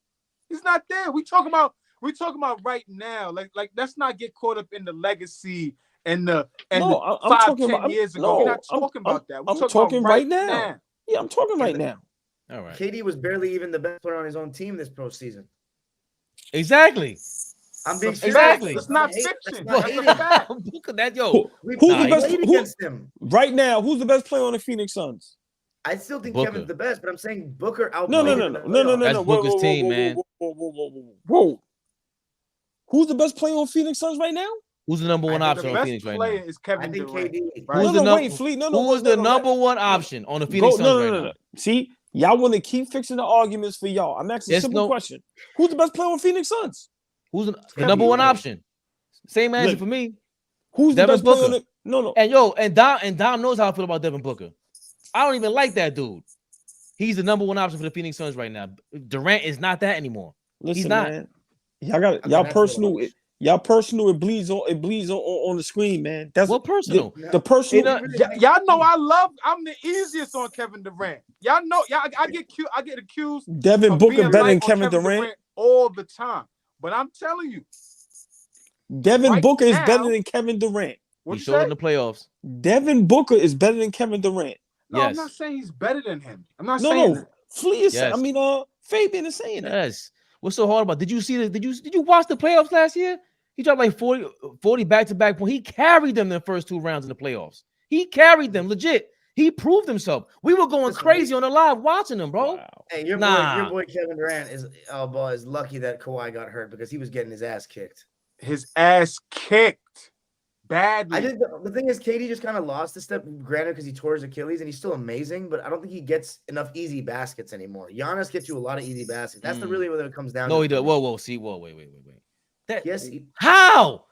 He's not there. We talking about right now. Like let's not get caught up in the legacy and the 5-10 years ago. We're not talking about that. I'm talking right now. Yeah, I'm talking right now. All right. KD was barely even the best player on his own team this postseason. Exactly. I'm being exactly. It's not fiction. Look at that, yo. Who's the best against him right now? Who's the best player on the Phoenix Suns? I still think Kevin's the best, but I'm saying Booker out. No. That's Booker's team, man. Whoa. Who's the best player on Phoenix Suns right now? Who's the number one option on Phoenix right now? Is Kevin Durant. Who's the number one option on the Phoenix Suns right now? See, y'all want to keep fixing the arguments for y'all. I'm asking a simple question. Who's the best player on Phoenix Suns? Who's the number one option? Same answer for me. Who's the best player on the No. And Dom knows how I feel about Devin Booker. I don't even like that dude. He's the number one option for the Phoenix Suns right now. Durant is not that anymore. Listen, he's not. Man. Y'all personal. It bleeds on the screen, man. That's what personal. The personal. Y'all know I'm the easiest on Kevin Durant. Y'all know, I get accused. Devin Booker better than Kevin Durant all the time. But I'm telling you, Devin Booker is better than Kevin Durant. He showed in the playoffs. Devin Booker is better than Kevin Durant. No, I'm not saying he's better than him. I'm not saying that. Flea is saying. I mean, Fabian is saying that. Yes. What's so hard about? Did you see? Did you watch the playoffs last year? He dropped like 40 back-to-back points. He carried them the first 2 rounds in the playoffs. He carried them legit. He proved himself. We were going crazy on the live watching him, bro. Wow. Hey, your boy Kevin Durant is lucky that Kawhi got hurt because he was getting his ass kicked. His ass kicked badly. I think the thing is, KD just kind of lost a step. Granted, because he tore his Achilles, and he's still amazing, but I don't think he gets enough easy baskets anymore. Giannis gets you a lot of easy baskets. That's really what it comes down to. No, he does. Whoa. See, wait. Yes. How?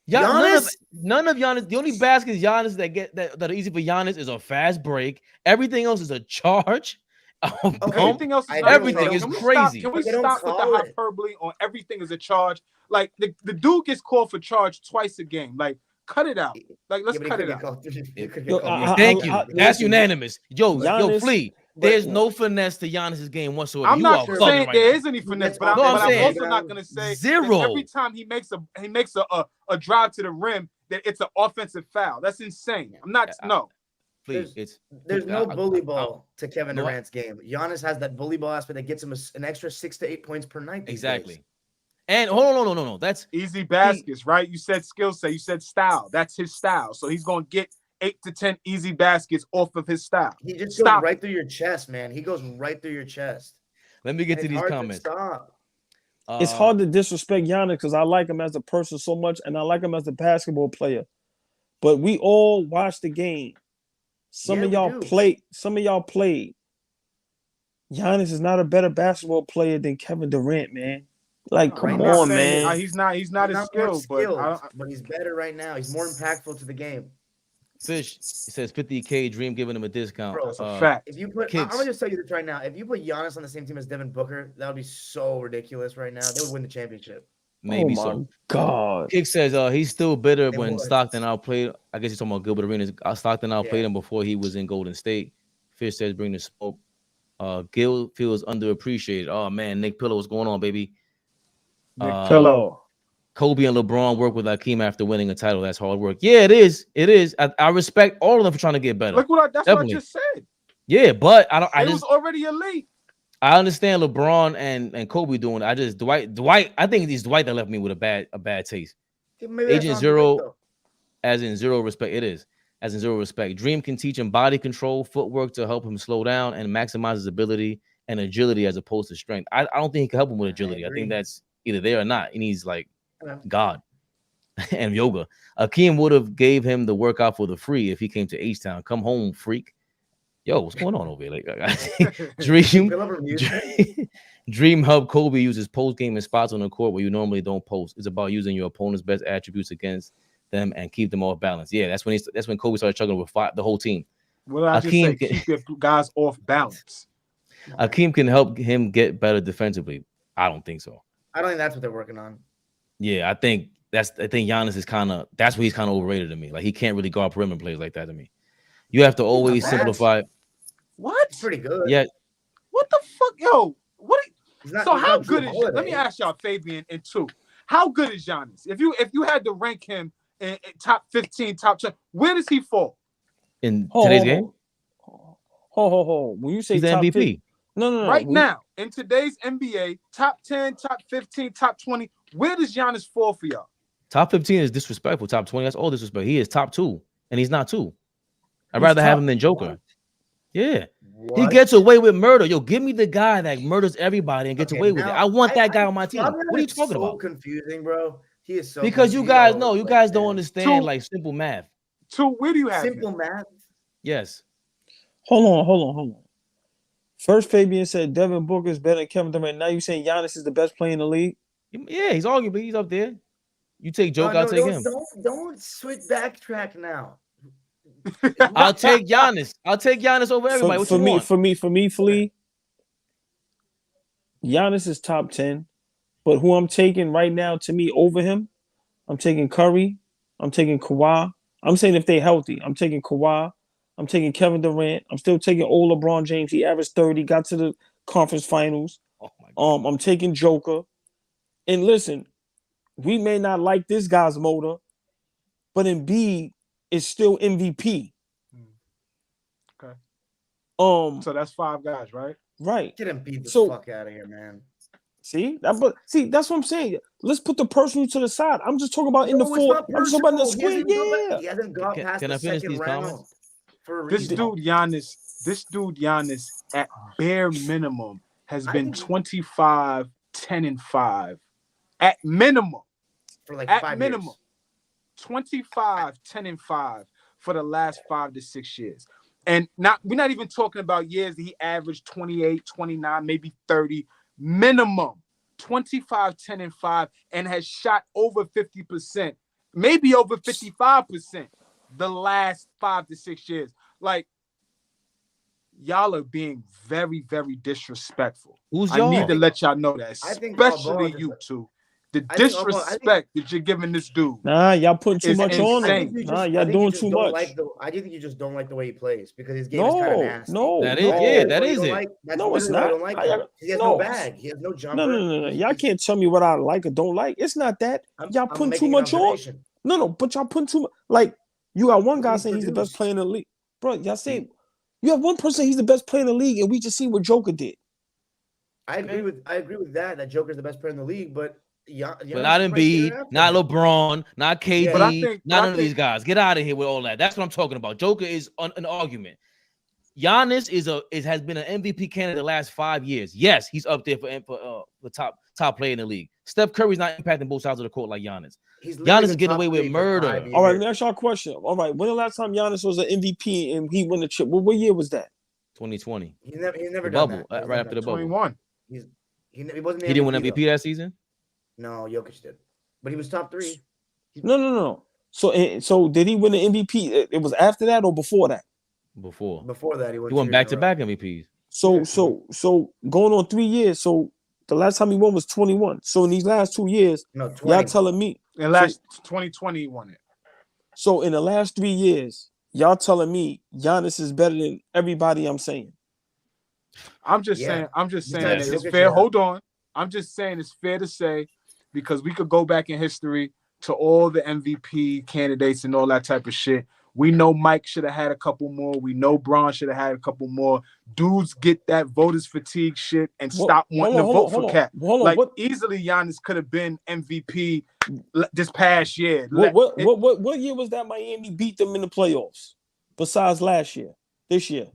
Giannis? None of Giannis. The only baskets Giannis that are easy for Giannis is a fast break. Everything else is a charge. Everything else is crazy. Can we stop with the hyperbole on everything is a charge? Like the dude gets called for charge twice a game. Like, cut it out. Like, let's cut it out. Thank you. That's unanimous. Yo, Flea. There's no finesse to Giannis's game whatsoever. I'm not saying there is any finesse, but I'm also not going to say zero. Every time he makes a drive to the rim that it's an offensive foul. That's insane. I'm not Please, there's no bully ball to Kevin Durant's game. Giannis has that bully ball aspect that gets him an extra 6 to 8 points per night. Exactly. And hold on, no. That's easy baskets, right? You said skill set. You said style. That's his style. So he's going to get 8 to 10 easy baskets off of his style. He just goes right through your chest, man. He goes right through your chest. Let me get to these comments. It's hard to disrespect Giannis because I like him as a person so much, and I like him as a basketball player. But we all watch the game. Some of y'all played. Giannis is not a better basketball player than Kevin Durant, man. Like, come on, man. He's not as skilled, but he's better right now. He's more impactful to the game. Fish says 50K Dream giving him a discount. Bro, that's a fact. If you put, I'm gonna just tell you this right now. If you put Giannis on the same team as Devin Booker, that would be so ridiculous right now. They would win the championship. Maybe so. God. Kick says he's still bitter when Stockton outplayed. I guess he's talking about Gilbert Arenas. Stockton outplayed him before he was in Golden State. Fish says bring the smoke. Gil feels underappreciated. Oh man, Nick Pillow, what's going on, baby? Nick Pillow. Kobe and LeBron work with Hakeem after winning a title. That's hard work. Yeah, it is. It is. I respect all of them for trying to get better. Look that's what I just said. Yeah, but I don't. Was already elite. I understand LeBron and Kobe doing it. I just Dwight. I think it's Dwight that left me with a bad taste. Agent Zero, as in zero respect. It is as in zero respect. Dream can teach him body control, footwork to help him slow down and maximize his ability and agility as opposed to strength. I don't think he can help him with agility. I agree. think that's either there or not. He needs like Okay. God and yoga. Akeem would have gave him the workout for the free if he came to H-Town. Come home, freak. Yo, what's going on over here? Like, Dream helped Kobe use his post game in spots on the court where you normally don't post. It's about using your opponent's best attributes against them and keep them off balance. Yeah, that's when Kobe started struggling with the whole team. Well, I just say keep your guys off balance. Akeem can help him get better defensively. I don't think so. I don't think that's what they're working on. Yeah, I think Giannis is that's where he's kind of overrated to me. Like, he can't really guard perimeter plays like that to me. You have to always simplify. What? It's pretty good. Yeah. What the fuck, yo? What? So how good is? Let me ask y'all, Fabian and 2. How good is Giannis? If you had to rank him in top 15, top 10, where does he fall in today's game? When you say he's the MVP, 50, no. Right now in today's NBA, top 10, top 15, top 20, where does Giannis fall for y'all? Top 15 is disrespectful. Top 20, that's all disrespect. He is top 2, and he's not 2. I'd rather have him than Joker. What? Yeah. What? He gets away with murder. Yo, give me the guy that murders everybody and gets away with it. I want that guy on my team. What are you talking about? Confusing, bro. He is so because confusing. you guys know, you guys don't understand like simple math. 2, where do you have simple math? Yes. Hold on. First, Fabian said Devin Booker is better than Kevin Durant. Now you saying Giannis is the best player in the league? Yeah, he's arguably up there. You take Joker, I'll take him. Don't switch backtrack now. I'll take Giannis. I'll take Giannis over everybody. For me, Flea. Giannis is top 10, but who I'm taking right now to me over him, I'm taking Curry. I'm taking Kawhi. I'm saying if they're healthy, I'm taking Kawhi. I'm taking Kevin Durant. I'm still taking old LeBron James. He averaged 30, got to the conference finals. Oh my God. I'm taking Joker. And listen, we may not like this guy's motor, but Embiid is still MVP. Okay. So that's 5 guys, right? Right. Get him beat the fuck out of here, man. See, that's what I'm saying. Let's put the personal to the side. I'm just talking about in the four. I'm just talking about the squid. Yeah. He hasn't got past the second round. This dude Giannis, at bare minimum has been 25, 10, and 5. At minimum. For like at 5 minimum. Years. 25, 10, and 5 for the last 5 to 6 years. And we're not even talking about years that he averaged 28, 29, maybe 30. Minimum 25, 10, and 5, and has shot over 50%, maybe over 55% the last 5 to 6 years. Like, y'all are being very, very disrespectful. Who's y'all? I need to let y'all know that, especially you 2. The disrespect that you're giving this dude. Nah, y'all putting too much on him. Nah, y'all doing too much. I think you just don't like the way he plays because his game is kind of nasty. That is it. No, it's not. He has no bag. He has no jumper. No. Y'all can't tell me what I like or don't like. It's not that. Y'all putting too much on. No, but y'all putting too much. Like, you got one guy saying he's the best player in the league. Bro, y'all saying you have one person he's the best player in the league, and we just seen what Joker did. I agree with that Joker's the best player in the league, but but not Embiid, not LeBron, not KD, none of these guys. Get out of here with all that. That's what I'm talking about. Joker is an argument. Giannis has been an MVP candidate the last 5 years. Yes, he's up there for the top player in the league. Steph Curry's not impacting both sides of the court like Giannis. Giannis is getting away with murder. All right, let me ask y'all a question. All right, when the last time Giannis was an MVP and he won the chip? What year was that? 2020. He's never done that. Right after the bubble. 21. He wasn't. He didn't win MVP that season. No, Jokic did, but he was top 3. No. So did he win the MVP? It was after that or before that? Before that, he won back-to-back MVPs. So going on 3 years. So the last time he won was 21. So in these last 2 years, y'all telling me in last 2020 he won it. So in the last 3 years, y'all telling me Giannis is better than everybody I'm saying. I'm just saying it's fair. Hold on. I'm just saying it's fair to say, because we could go back in history to all the MVP candidates and all that type of shit. We know Mike should have had a couple more. We know Braun should have had a couple more. Dudes get that voters fatigue shit and stop wanting to vote for Cat. Easily Giannis could have been MVP this past year. What year was that Miami beat them in the playoffs? Besides last year, this year.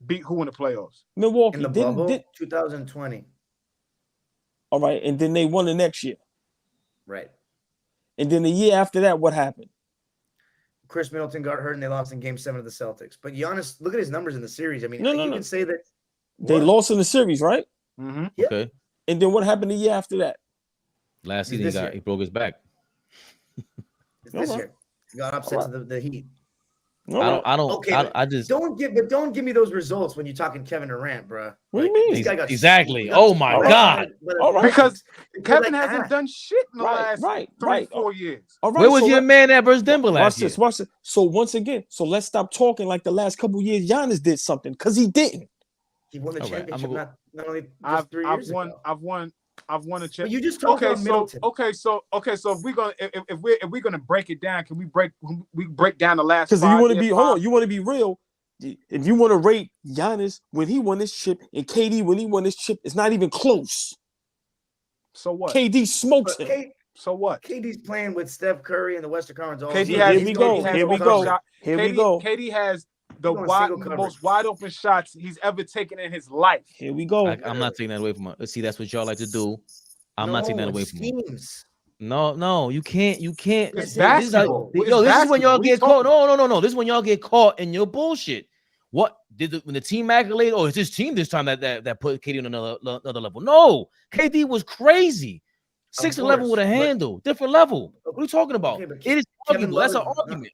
Beat who in the playoffs? Milwaukee. In the bubble, 2020. All right, and then they won the next year. Right. And then the year after that, what happened? Chris Middleton got hurt and they lost in Game 7 of the Celtics. But Giannis, look at his numbers in the series. I mean, you can say that they lost in the series, right? Mm-hmm. Yeah. Okay. And then what happened the year after that? Last season he broke his back. This year. He got upset to the Heat. I just don't give me those results when you're talking Kevin Durant, bro. What do you mean? This guy got exactly. Oh my God. All right. Because Kevin hasn't done shit in the last 3-4 years. All right. Where was your man at versus Denver last year? Watch this. So once again, let's stop talking like the last couple years Giannis did something, because he didn't. He won the championship not only just 3 years ago. I've won a championship. But you just talked about Middleton. So if we're gonna break it down, can we break down the last? Because you want to be real. If you want to rate Giannis when he won this chip and KD when he won this chip, it's not even close. So what? KD smokes him. So what? KD's playing with Steph Curry in the Western Conference. Here we go. KD has the most wide open shots he's ever taken in his life. Here we go. I'm not taking that away from him. See, that's what y'all like to do. I'm not taking that away from him. No, you can't. It's basketball. This is when y'all get caught. No. This is when y'all get caught in your bullshit. What when the team accolade? Oh, it's his team this time that put KD on another level. No, KD was crazy. 6'11" with a handle, different level. What are you talking about? It is arguable. That's an argument.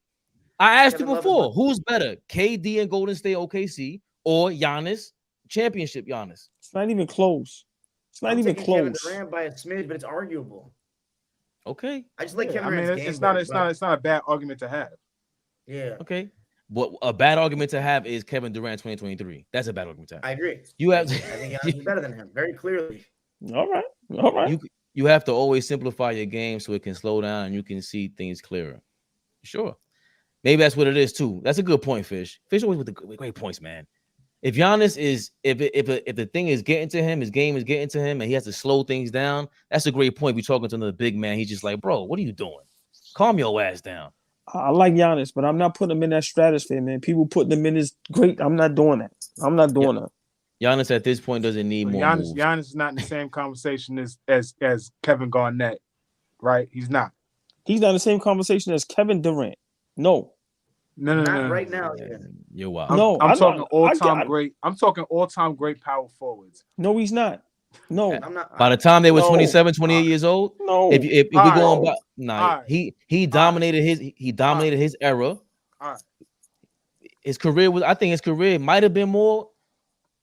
I asked you before, who's better, KD and Golden State OKC or Giannis, championship Giannis? It's not even close. It's not even close. Kevin Durant by a smidge, but it's arguable. Okay. I just like Kevin Durant's game. It's not a bad argument to have. Yeah. Okay. But a bad argument to have is Kevin Durant 2023. That's a bad argument to have. I agree. I think Giannis is better than him, very clearly. All right. You have to always simplify your game so it can slow down and you can see things clearer. Sure. Maybe that's what it is too. That's a good point, Fish. Fish always with the great points, man. If Giannis is, if the thing is getting to him, his game is getting to him, and he has to slow things down, that's a great point. We're talking to another big man. He's just like, bro, what are you doing? Calm your ass down. I like Giannis, but I'm not putting him in that stratosphere, man. People putting him in his great. I'm not doing that. that. Giannis at this point doesn't need more moves. Giannis is not in the same conversation as Kevin Garnett, right? He's not. He's not in the same conversation as Kevin Durant. No. No. Right now. You're wild. I'm talking all-time great. I'm talking all-time great power forwards. No, he's not. No, I'm not. By the time they were 27, 28 years old, no. If we go on by, he dominated his era. All right. His career might have been more.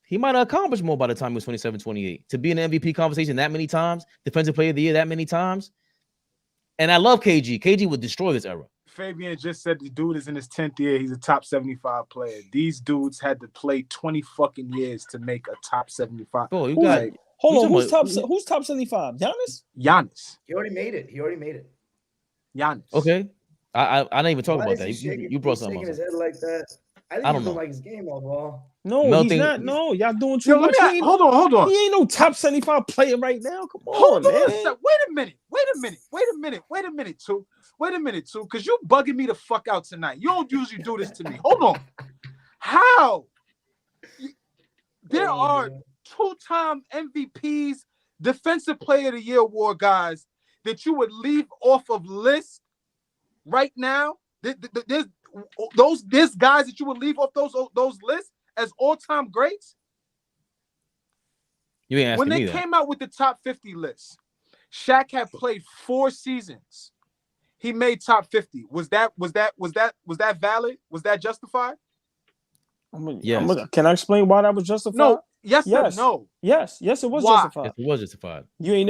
He might have accomplished more by the time he was 27, 28. To be in the MVP conversation that many times, defensive player of the year that many times. And I love KG. KG would destroy this era. Fabian just said the dude is in his 10th year. He's a top 75 player. These dudes had to play 20 fucking years to make a top 75. Bro, hold on. Who's top 75? Giannis. He already made it. Giannis. Okay. I didn't even talk about that. You brought something up. His head like that. I don't like his game, Allball. No, he's not. No, y'all doing too much. Hold on. He ain't no top 75 player right now. Come on, hold on, man. Wait a minute, too. Because you bugging me the fuck out tonight. You don't usually do this to me. Hold on. How? There are two-time MVPs, Defensive Player of the Year award guys that you would leave off of lists right now. There's guys that you would leave off those lists as all-time greats. You ain't asking when they me came out with the top 50 list, Shaq had played 4 seasons. He made top 50. Was that valid? Was that justified? Yes. Can I explain why that was justified? No. Yes. No. Yes, it was Why? justified. Yes, it was justified. You ain't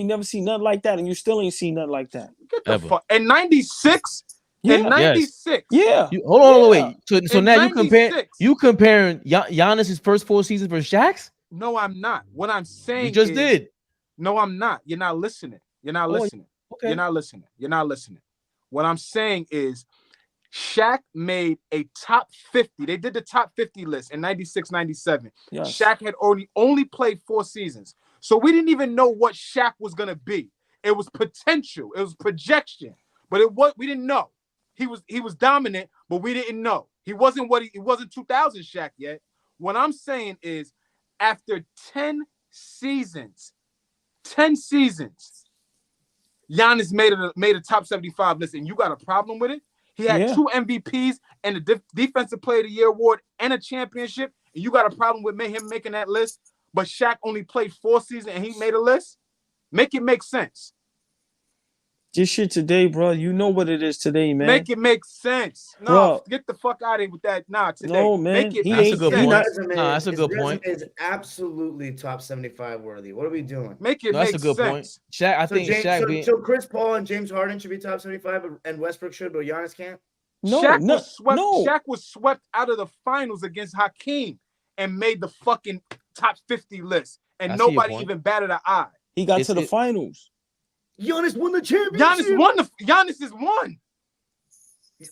never seen nothing like that, and you still ain't seen nothing like that. Get the fuck. In 96? Yeah. In 96? Yeah. Hold on, wait. So now 96. you comparing Giannis's first 4 seasons versus Shaq's? No, I'm not. What I'm saying You just did. No, I'm not. You're not listening. Okay. You're not listening. What I'm saying is Shaq made a top 50. They did the top 50 list in 96, 97. Yes. Shaq had only played 4 seasons. So we didn't even know what Shaq was going to be. It was potential. It was projection. But we didn't know. He was dominant, but we didn't know. He wasn't 2000 Shaq yet, What I'm saying is, after 10 seasons, Giannis made a top 75 list, and you got a problem with it? He had 2 MVPs and a Defensive Player of the Year award and a championship, and you got a problem with him making that list, but Shaq only played 4 seasons and he made a list? Make it make sense. This shit today, bro. You know what it is today, man. Make it make sense. No, bro. Get the fuck out of here with that. Nah, today. No, man. Make it That's a good point. Resume, No, that's a good point. Is absolutely top 75 worthy. What are we doing? Make it That's make a good point. sense. Shaq, I think Shaq being so Chris Paul and James Harden should be top 75, and Westbrook should, but Giannis can't. Shaq was swept out of the finals against Hakeem and made the fucking top 50 list, and nobody even batted an eye. He got to the finals. Giannis won the championship. Giannis is won.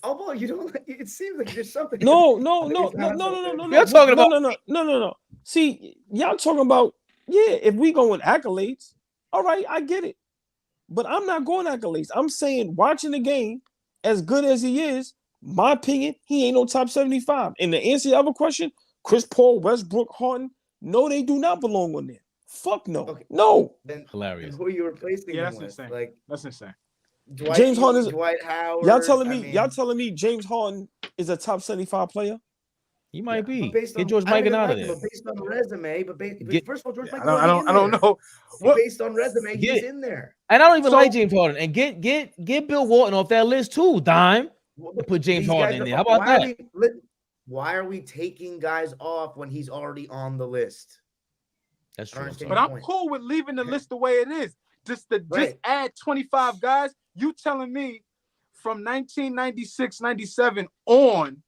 Allball, you don't. It seems like there's something. No. You're talking about no. See, y'all talking about if we going accolades, all right, I get it, but I'm not going accolades. I'm saying watching the game, as good as he is, my opinion, he ain't no top 75. And to answer your other question, Chris Paul, Westbrook, Harden, no, they do not belong on there. Fuck no. Okay. No. Then, hilarious. Who are you replacing him That's with? insane. Like, that's insane. James Harden is Dwight Howard. Y'all telling me James Harden is a top 75 player? He might be. Get George Mikan out of there. Based on resume, first of all, George Mikan. I don't know. Based on resume, he's in there. And I don't even like James Harden. And get Bill Walton off that list too, Dime. Put James Harden in there. How about that? Why are we taking guys off when he's already on the list? That's true. But I'm cool with leaving the list the way it is. Just add 25 guys. You telling me from 1996, 97 on,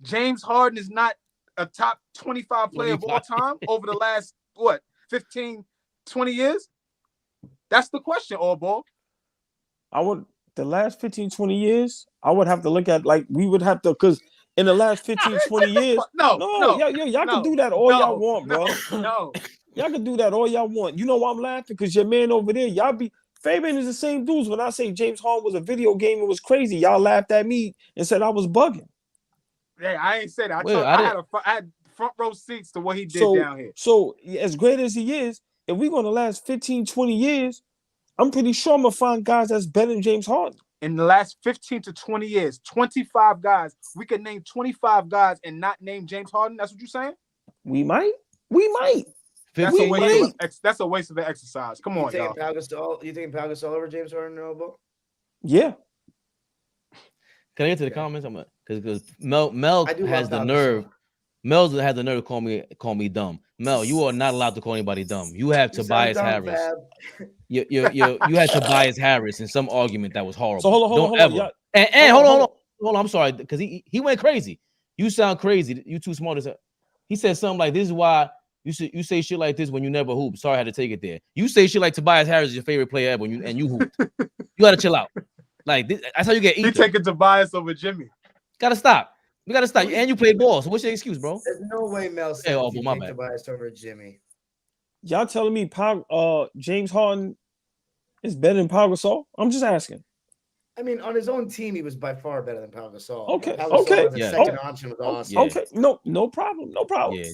James Harden is not a top 25 player of all time over the last, 15, 20 years? That's the question, Allball. The last 15, 20 years, I would have to look at, we would have to, because in the last 15, 20 years, y'all can do that all y'all want, bro. No. Y'all can do that all y'all want. You know why I'm laughing? Because your man over there, Fabian is the same dudes. When I say James Harden was a video game, it was crazy. Y'all laughed at me and said I was bugging. Yeah, I ain't said that. I had front row seats to what he did down here. So as great as he is, if we're going to last 15, 20 years, I'm pretty sure I'm going to find guys that's better than James Harden. In the last 15 to 20 years, 25 guys. We could name 25 guys and not name James Harden. That's what you're saying? We might. That's a waste of the exercise. Come on, y'all. You taking Pau Gasol over James Harden and Allball? Yeah. Can I get to the comments? Because Mel has the nerve. Mel has the nerve to call me dumb. Mel, you are not allowed to call anybody dumb. You have Tobias Harris. You had Tobias Harris in some argument that was horrible. So hold on. And hold on. I'm sorry, because he went crazy. You sound crazy. You too smart. He said something like, "This is why you say shit like this when you never hoop." Sorry, I had to take it there. You say shit like Tobias Harris is your favorite player ever, and you hooped. You gotta chill out. That's how you get eaten. He taking Tobias over Jimmy. Gotta stop. We gotta stop. And you played ball. So what's your excuse, bro? There's no way Mel said you take Tobias over Jimmy. Y'all telling me James Harden is better than Pau Gasol? I'm just asking. I mean, on his own team, he was by far better than Pau Gasol. Okay. Second option was awesome. Okay. No problem. Yeah,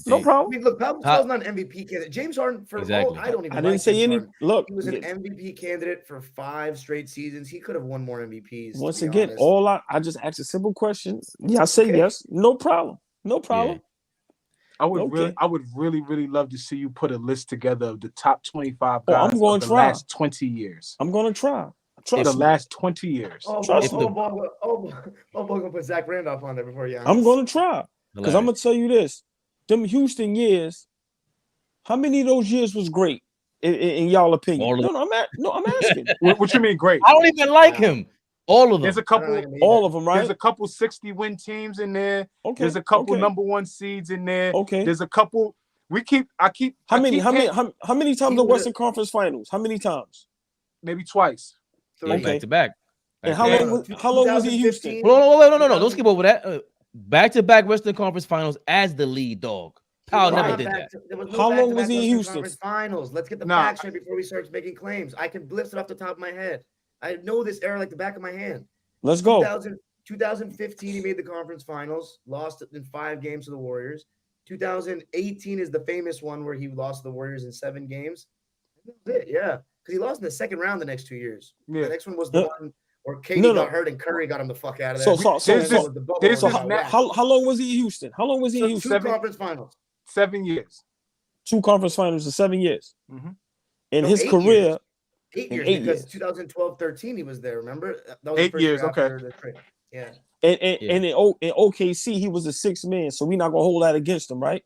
no problem. I mean, look, Pau Gasol's not an MVP candidate. James Harden, I didn't say any. Look, he was an MVP candidate for 5 straight seasons. He could have won more MVPs. Once again, I just asked a simple question. I say yes. No problem. Yeah. I would really love to see you put a list together of the top 25 guys I'm going of to the try. last 20 years. I'm going to try. Last 20 years. Allball gonna put Zach Randolph on there before you. I'm going to try. Because I'm going to tell you this. Them Houston years, how many of those years was great in y'all opinion? I'm asking. What you mean great? I don't even like him. All of them. There's a couple. All of them, right? There's a couple 60-win teams in there. Okay. There's a couple number 1 seeds in there. Okay. There's a couple. How many times the Western Conference Finals? How many times? Maybe twice. Back to back. And how long was he in Houston? No. Don't skip over that. Back-to-back Western Conference Finals as the lead dog. Powell never did that. How long was he in Houston? Finals. Let's get the facts right before we start making claims. I can list it off the top of my head. I know this era like the back of my hand. Let's go. 2015, he made the conference finals, lost in 5 games to the Warriors. 2018 is the famous one where he lost to the Warriors in 7 games. That's it, yeah. Because he lost in the second round the next 2 years. Yeah. The next one was the one where KD got hurt and Curry got him the fuck out of there. How long was he in Houston? How long was he in Houston? 2 conference finals. 7 years. 2 conference finals in 7 years. Mm-hmm. In his career. 8 years, because 2012-13 he was there, remember? That was 8 years, okay. Yeah. And in OKC, he was the 6th man, so we're not gonna hold that against him, right?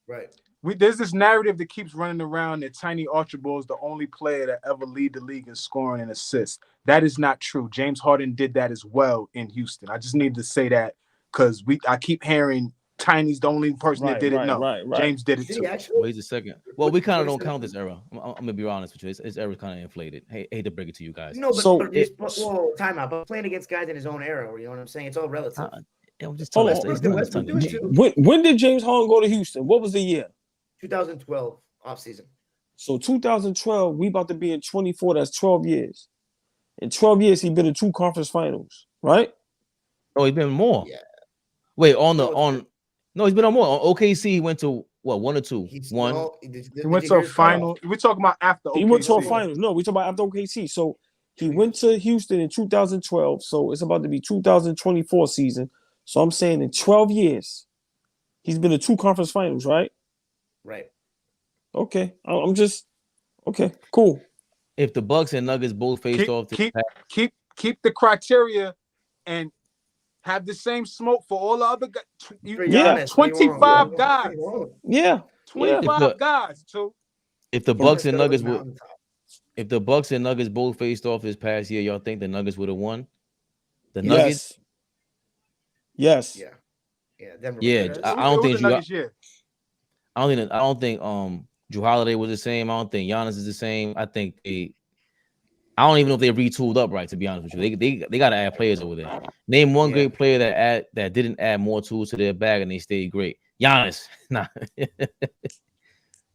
Right. There's this narrative that keeps running around that Tiny Archibald is the only player that ever lead the league in scoring and assists. That is not true. James Harden did that as well in Houston. I just need to say that because I keep hearing Tiny's the only person that did it. No, James did it too. Wait a second. Well, we kind of don't count this era. I'm gonna be honest with you. This era kind of inflated. Hate to break it to you guys. No, but time out. But playing against guys in his own era, you know what I'm saying? It's all relative. I'm just when did James Harden go to Houston? What was the year? 2012 offseason. So 2012, we about to be in 24. That's 12 years. In 12 years, he's been in 2 conference finals, right? Oh, he's been more. Yeah. Wait, no, he's been on more. On OKC, he went to what, 1 or 2? He went to a final. We're talking about after OKC. He went to a finals. No, we're talking about after OKC. So he went to Houston in 2012. So it's about to be 2024 season. So I'm saying in 12 years, he's been in 2 conference finals, right? Right. Okay. I'm just okay. Cool. If the Bucks and Nuggets both faced off, keep the criteria and have the same smoke for all the other guys. 25 guys. Yeah. 25 guys. So if the Bucks and Nuggets both faced off this past year, y'all think the Nuggets would have won? The Nuggets? Yes. Yeah. Yeah. Denver. I don't think I don't think Drew Holiday was the same. I don't think Giannis is the same. I think I don't even know if they retooled up right, to be honest with you. They got to add players over there. Name one great player that didn't add more tools to their bag and they stayed great. Giannis. Nah.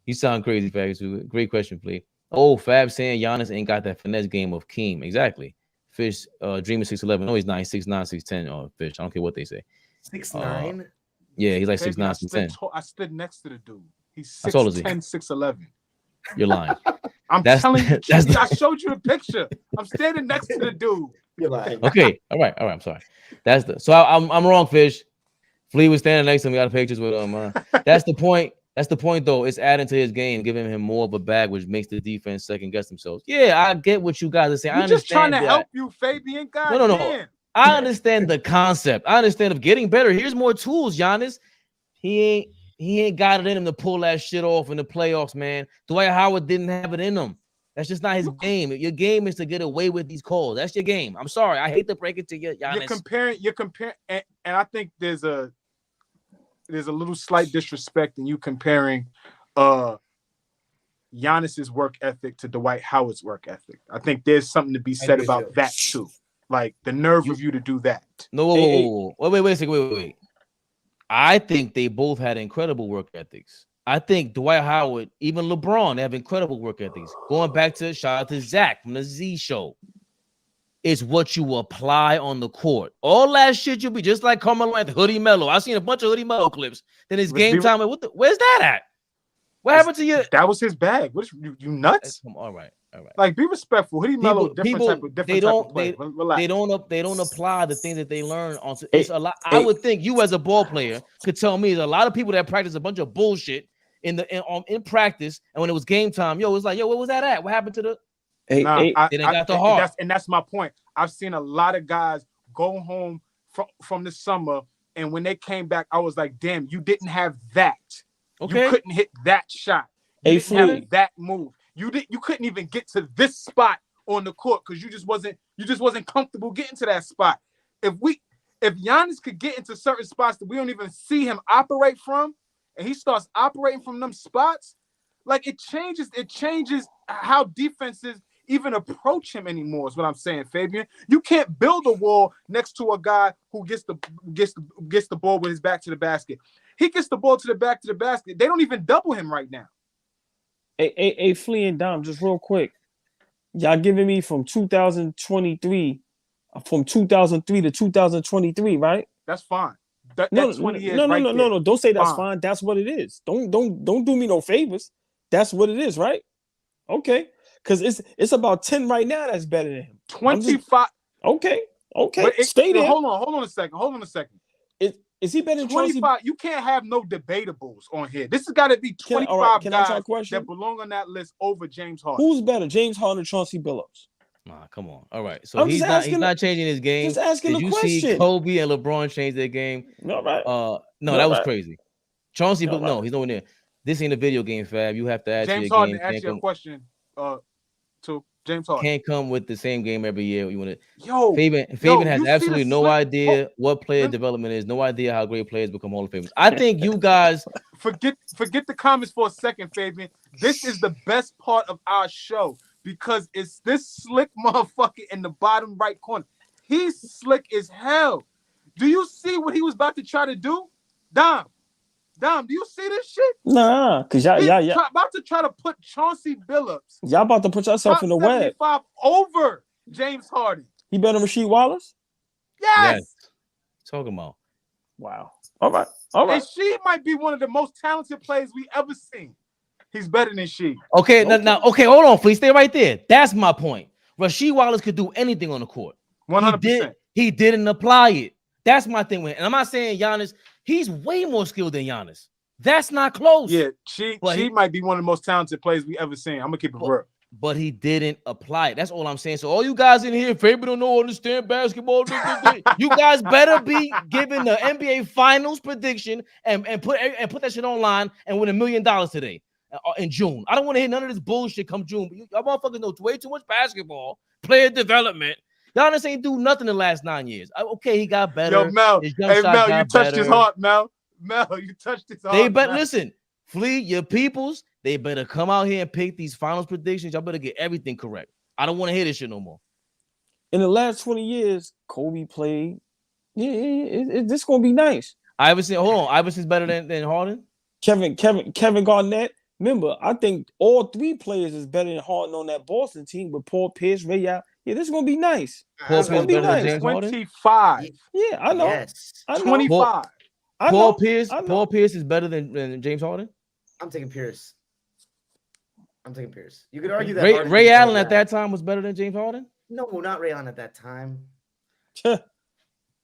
You sound crazy, Fab. Great question, please. Oh, Fab saying Giannis ain't got that finesse game of Keem. Exactly. Fish, Dreamer 6'11". No, he's not. He's 6'9", 6'10". Fish. I don't care what they say. 6'9"? Yeah, he's like 6'9", 6'10". I stood next to the dude. He's 6'10", 6'11". You're lying. I'm telling you, I showed you a picture. I'm standing next to the dude. You're lying. Okay, all right. I'm sorry. I'm wrong, Fish. Flea was standing next to him. We got pictures with him. That's the point. That's the point, though. It's adding to his game, giving him more of a bag, which makes the defense second guess themselves. Yeah, I get what you guys are saying. I'm just trying to help you, Fabian. God no. Damn. I understand the concept. I understand of getting better. Here's more tools, Giannis. He ain't got it in him to pull that shit off in the playoffs, man. Dwight Howard didn't have it in him. That's just not his game. Your game is to get away with these calls. That's your game. I'm sorry. I hate to break it to you, Giannis. You're comparing, and I think there's a little slight disrespect in you comparing Giannis's work ethic to Dwight Howard's work ethic. I think there's something to be said about that too. Like the nerve of you to do that. No, wait a second. Wait. I think they both had incredible work ethics. I think Dwight Howard, even LeBron, they have incredible work ethics. Going back to shout out to Zach from the Z Show. It's what you apply on the court. All that shit you'll be just like Carmelo and Hoodie Mello. I've seen a bunch of Hoodie Mello clips. Then it's game time. Where's that at? What happened to you? That was his bag. What you nuts? All right. Like, be respectful. Hoodie Mello, different type of play. They don't apply the things that they learn on. It's a lot. I would think you as a ball player could tell me there's a lot of people that practice a bunch of bullshit in practice, and when it was game time, it's like, what was that at? What happened to the? They got the heart. That's my point. I've seen a lot of guys go home from the summer, and when they came back, I was like, damn, you didn't have that. Okay. You couldn't hit that shot. You didn't have that move. You couldn't even get to this spot on the court because you just wasn't comfortable getting to that spot. If Giannis could get into certain spots that we don't even see him operate from, and he starts operating from them spots, like it changes how defenses even approach him anymore, is what I'm saying, Fabian. You can't build a wall next to a guy who gets the ball with his back to the basket. He gets the ball to the back to the basket. They don't even double him right now. Flea and Dom, just real quick. Y'all giving me from 2023 from 2003 to 2023, right? That's fine. That No, 20 years no, right there. no. Don't say that's Fine. fine. That's what it is. Don't do me no favors. That's what it is, right? Okay, because it's about 10 right now. That's better than him. 25. Okay. But Stay there. Hold on a second. Is he better than 25? You can't have no debatables on here. This has got to be 25 Can I ask you a guys question? that belong on that list over James Harden. Who's better, James Harden or Chauncey Billups? Nah, come on. All right. So I'm he's just asking not changing his game. Just asking Did the you question. see Kobe and LeBron change their game? No, right. No, No, that was right. crazy. Chauncey, No, but no, right. he's nowhere near. This ain't a video game, Fab. You have to ask James your Harden game. asked you a question. To James Harden. Can't come with the same game every year. You want to? Yo, Fabian has absolutely no idea what player development is. No idea how great players become Hall of Famers. I think you guys forget the comments for a second, Fabian. This is the best part of our show because it's this slick motherfucker in the bottom right corner. He's slick as hell. Do you see what he was about to try to do? Dom, do you see this shit? Nah, because y'all about to try to put Chauncey Billups. Y'all about to put yourself in the web. 75 over James Harden. He better than Rasheed Wallace? Yes. Talking about. Wow. All right. And she might be one of the most talented players we ever seen. He's better than she. Okay, now, hold on, please stay right there. That's my point. Rasheed Wallace could do anything on the court. 100%. He didn't apply it. That's my thing with him. And I'm not saying Giannis, he's way more skilled than Giannis. That's not close. Yeah, she might be one of the most talented players we ever seen. I'm gonna keep it real. But he didn't apply it. That's all I'm saying. So all you guys in here, Fabian don't understand basketball. You guys better be giving the NBA Finals prediction and put that shit online and win $1 million today in June. I don't want to hear none of this bullshit come June. Y'all motherfuckers know way too much basketball, player development. Giannis ain't do nothing in the last 9 years. Okay, he got better. Yo, Mel. Hey, Mel, you touched his heart, Mel. Mel, you touched his heart. They better listen, Flea, your peoples. They better come out here and pick these finals predictions. Y'all better get everything correct. I don't want to hear this shit no more. In the last 20 years, Kobe played. Yeah, this gonna be nice. Iverson's better than Harden. Kevin Garnett. Remember, I think all three players is better than Harden on that Boston team with Paul Pierce, Ray Allen. Yeah, this is gonna be nice. Paul Pierce better than James Harden? 25. Yeah, I know. Yes. I know. 25. Paul Pierce is better than James Harden? I'm taking Pierce. You could argue that Ray Allen at that time was better than James Harden? No, not Ray Allen at that time.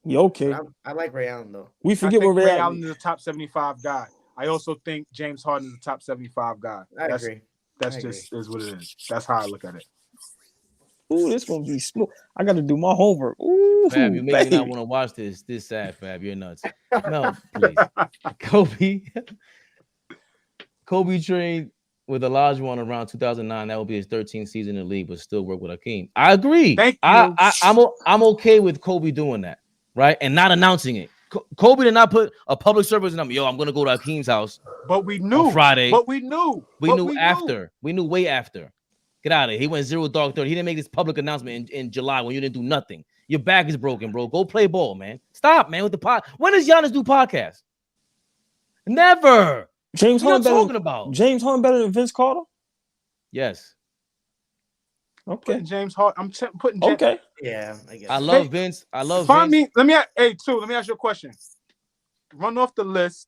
You okay? I like Ray Allen though. We forget what Ray Allen is a top 75 guy. I also think James Harden is a top 75 guy. I agree. That's just is what it is. That's how I look at it. Ooh, this gonna be smooth. I got to do my homework. Ooh, Fab, you make me not want to watch this. This sad, Fab. You're nuts. No, please. Kobe trained with Olajuwon around 2009. That will be his 13th season in the league, but still work with Hakeem. I agree. Thank you. I'm okay with Kobe doing that, right? And not announcing it. Kobe did not put a public service number. Yo, I'm gonna go to Hakeem's house. But we knew on Friday. But we knew. We knew after. We knew way after. Get out of here. He went 0 dark 30. He didn't make this public announcement in July when you didn't do nothing. Your back is broken, bro. Go play ball, man. Stop, man, with the pod. When does Giannis do podcasts? Never. James Harden James Harden better than Vince Carter? Yes. Okay. James Harden. Putting James. Okay. Yeah, I guess. I love Vince. Let me ask you a question. Run off the list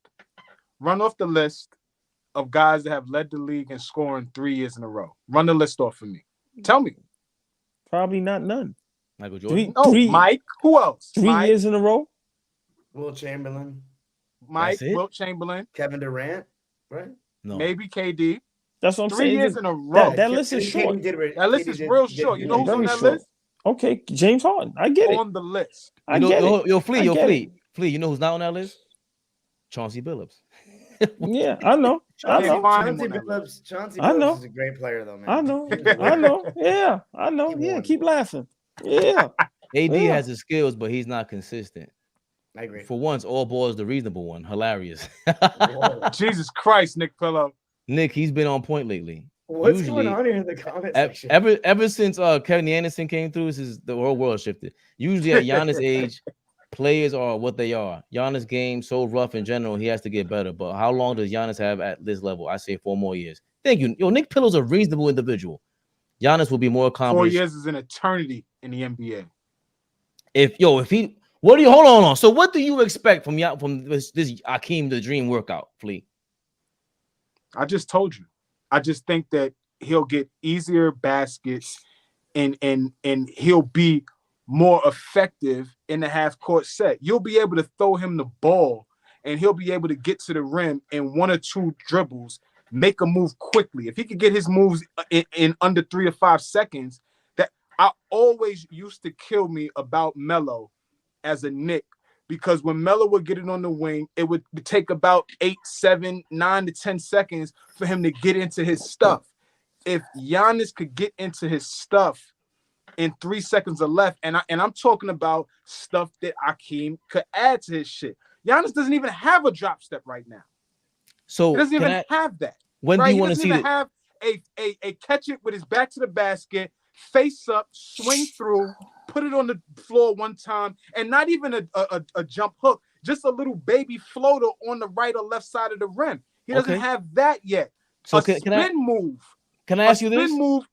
of guys that have led the league in scoring 3 years in a row. Run the list off for me. Tell me. Probably not none. Michael Jordan. Mike. Who else? 3 years in a row. Will Chamberlain. Mike. Wilt Chamberlain. Kevin Durant. Right? No. Maybe KD. That's what I'm 3 saying. years in a row. That list is short. That list is real short. You know who's on that list? Okay, James Harden. I get it. On the list. Yo, Flea. You know who's not on that list? Chauncey Billups. Yeah, I know. Chauncey Billups is a great player, though, man. I know. Yeah, I know. Yeah, keep laughing. Yeah. AD has the skills, but he's not consistent. I agree. For once, Allball is the reasonable one. Hilarious. Jesus Christ, Nick Pillow. Nick, he's been on point lately. What's going on here in the comment section? Ever since Kevin Anderson came through, the whole world shifted. Usually at Giannis' age, players are what they are. Giannis' game so rough in general, he has to get better. But how long does Giannis have at this level? I say 4 more years. Thank you. Yo, Nick Pillow's a reasonable individual. Giannis will be more accomplished. 4 years is an eternity in the NBA. if he, what do you hold on? So what do you expect from this Akeem the Dream workout, Flea? I just told you. I just think that he'll get easier baskets and he'll be more effective in the half court set. You'll be able to throw him the ball and he'll be able to get to the rim in 1 or 2 dribbles, make a move quickly. If he could get his moves in under 3 or 5 seconds, that I always used to kill me about Melo as a Knick, because when Melo would get it on the wing, it would take about 8, 7, 9 to 10 seconds for him to get into his stuff. If Giannis could get into his stuff in 3 seconds or less, and I'm talking about stuff that Akeem could add to his shit. Giannis doesn't even have a drop step right now. So he doesn't even have that. When do you want to see it? Have a catch it with his back to the basket, face up, swing through, put it on the floor one time, and not even a jump hook, just a little baby floater on the right or left side of the rim. He doesn't have that yet. So spin move. Can I ask you this? Spin move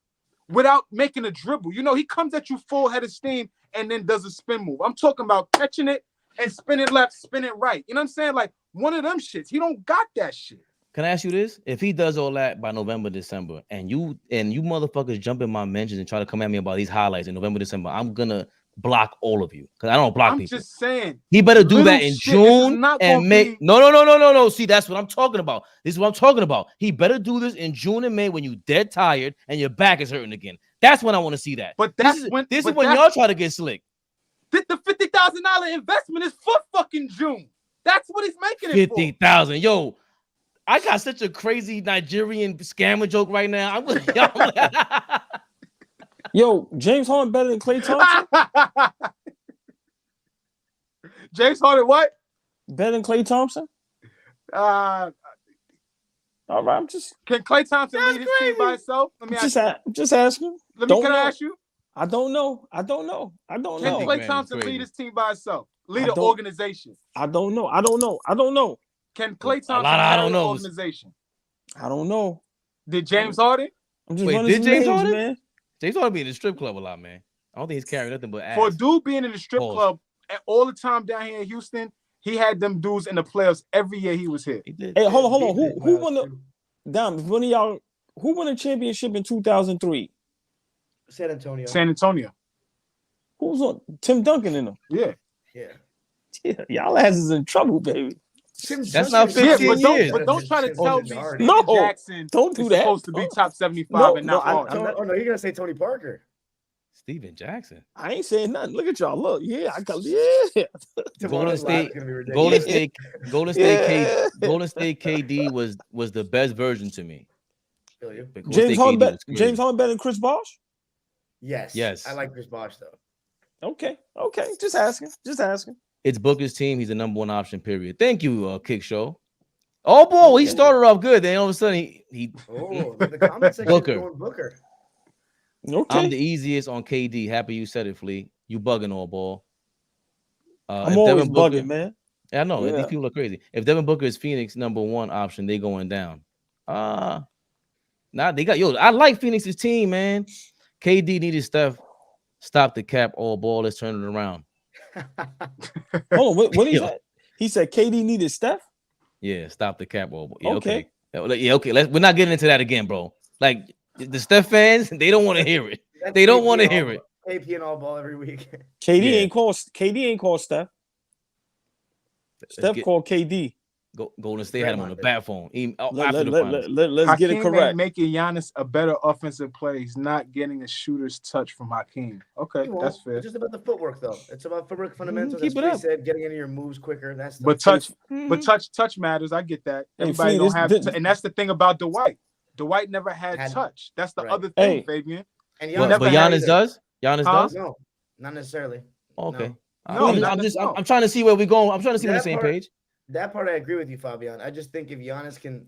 without making a dribble. You know, he comes at you full head of steam and then does a spin move. I'm talking about catching it and spinning left, spinning right. You know what I'm saying? Like one of them shits. He don't got that shit. Can I ask you this? If he does all that by November, December, and you motherfuckers jump in my mentions and try to come at me about these highlights in November, December, I'm gonna block all of you because I don't block people. I'm just saying. He better do that in June and May. No. See, that's what I'm talking about. This is what I'm talking about. He better do this in June and May when you dead tired and your back is hurting again. That's when I want to see that. But this is when y'all try to get slick. The $50,000 investment is for fucking June. That's what he's making it for. 50,000, yo. I got such a crazy Nigerian scammer joke right now. Yo, James Harden better than Klay Thompson? James Harden what? Better than Klay Thompson? All right, Can Klay Thompson lead his team by himself? Let me just asking. Can I ask you? I don't know. Can Klay Thompson lead his team by himself? Lead an organization? I don't know. Can Klay Thompson lead an organization? I don't know. Did James Harden? I'm just running James Harden, man. James Harden be in the strip club a lot, man. I don't think he's carrying nothing but ass. For a dude being in the strip club all the time down here in Houston, he had them dudes in the playoffs every year he was here. Hey, hold on. Who won the who won the championship in 2003? San Antonio. Who was on? Tim Duncan in them. Yeah. Y'all asses in trouble, baby. That's not 15 years. But don't try to tell me Jackson don't do that. Supposed to be top 75 and not on. Oh no, you're gonna say Tony Parker. Steven Jackson. I ain't saying nothing. Look at y'all. Look, Golden State KD was the best version to me. James Harden better than Chris Bosh? Yes. I like Chris Bosh though. Okay. Just asking. It's Booker's team. He's the number one option, period. Thank you, Kick Show. Oh, boy, he started off good. Then all of a sudden, he the comment section Booker. Okay. I'm the easiest on KD. Happy you said it, Flea. You bugging, Allball. I'm always bugging, man. I know. These people are crazy. If Devin Booker is Phoenix number one option, they going down. Now they got I like Phoenix's team, man. KD needed Steph. Stop the cap, Allball. Let's turn it around. Hold on, what he said? He said KD needed Steph? Yeah, stop the cap, Allball. Yeah, okay. We're not getting into that again, bro. Like the Steph fans, they don't want to hear it. They don't want to hear it. AP and Allball every week. KD ain't called Steph. Steph called KD. Golden State had him on the bat phone. Let's get it correct. Making Giannis a better offensive play. He's not getting a shooter's touch from Hakeem. Okay, that's fair. It's just about the footwork, though. It's about footwork fundamentals. Keep it up. Said, getting into your moves quicker. That's but touch matters. I get that. Everybody don't have, and that's the thing about Dwight. Dwight never had touch. That's the other thing, Fabian. And but Giannis does. Giannis does. No, not necessarily. Okay. No. I'm trying to see where we're going. I'm trying to see we're on the same page. That part I agree with you, Fabian. I just think if Giannis can,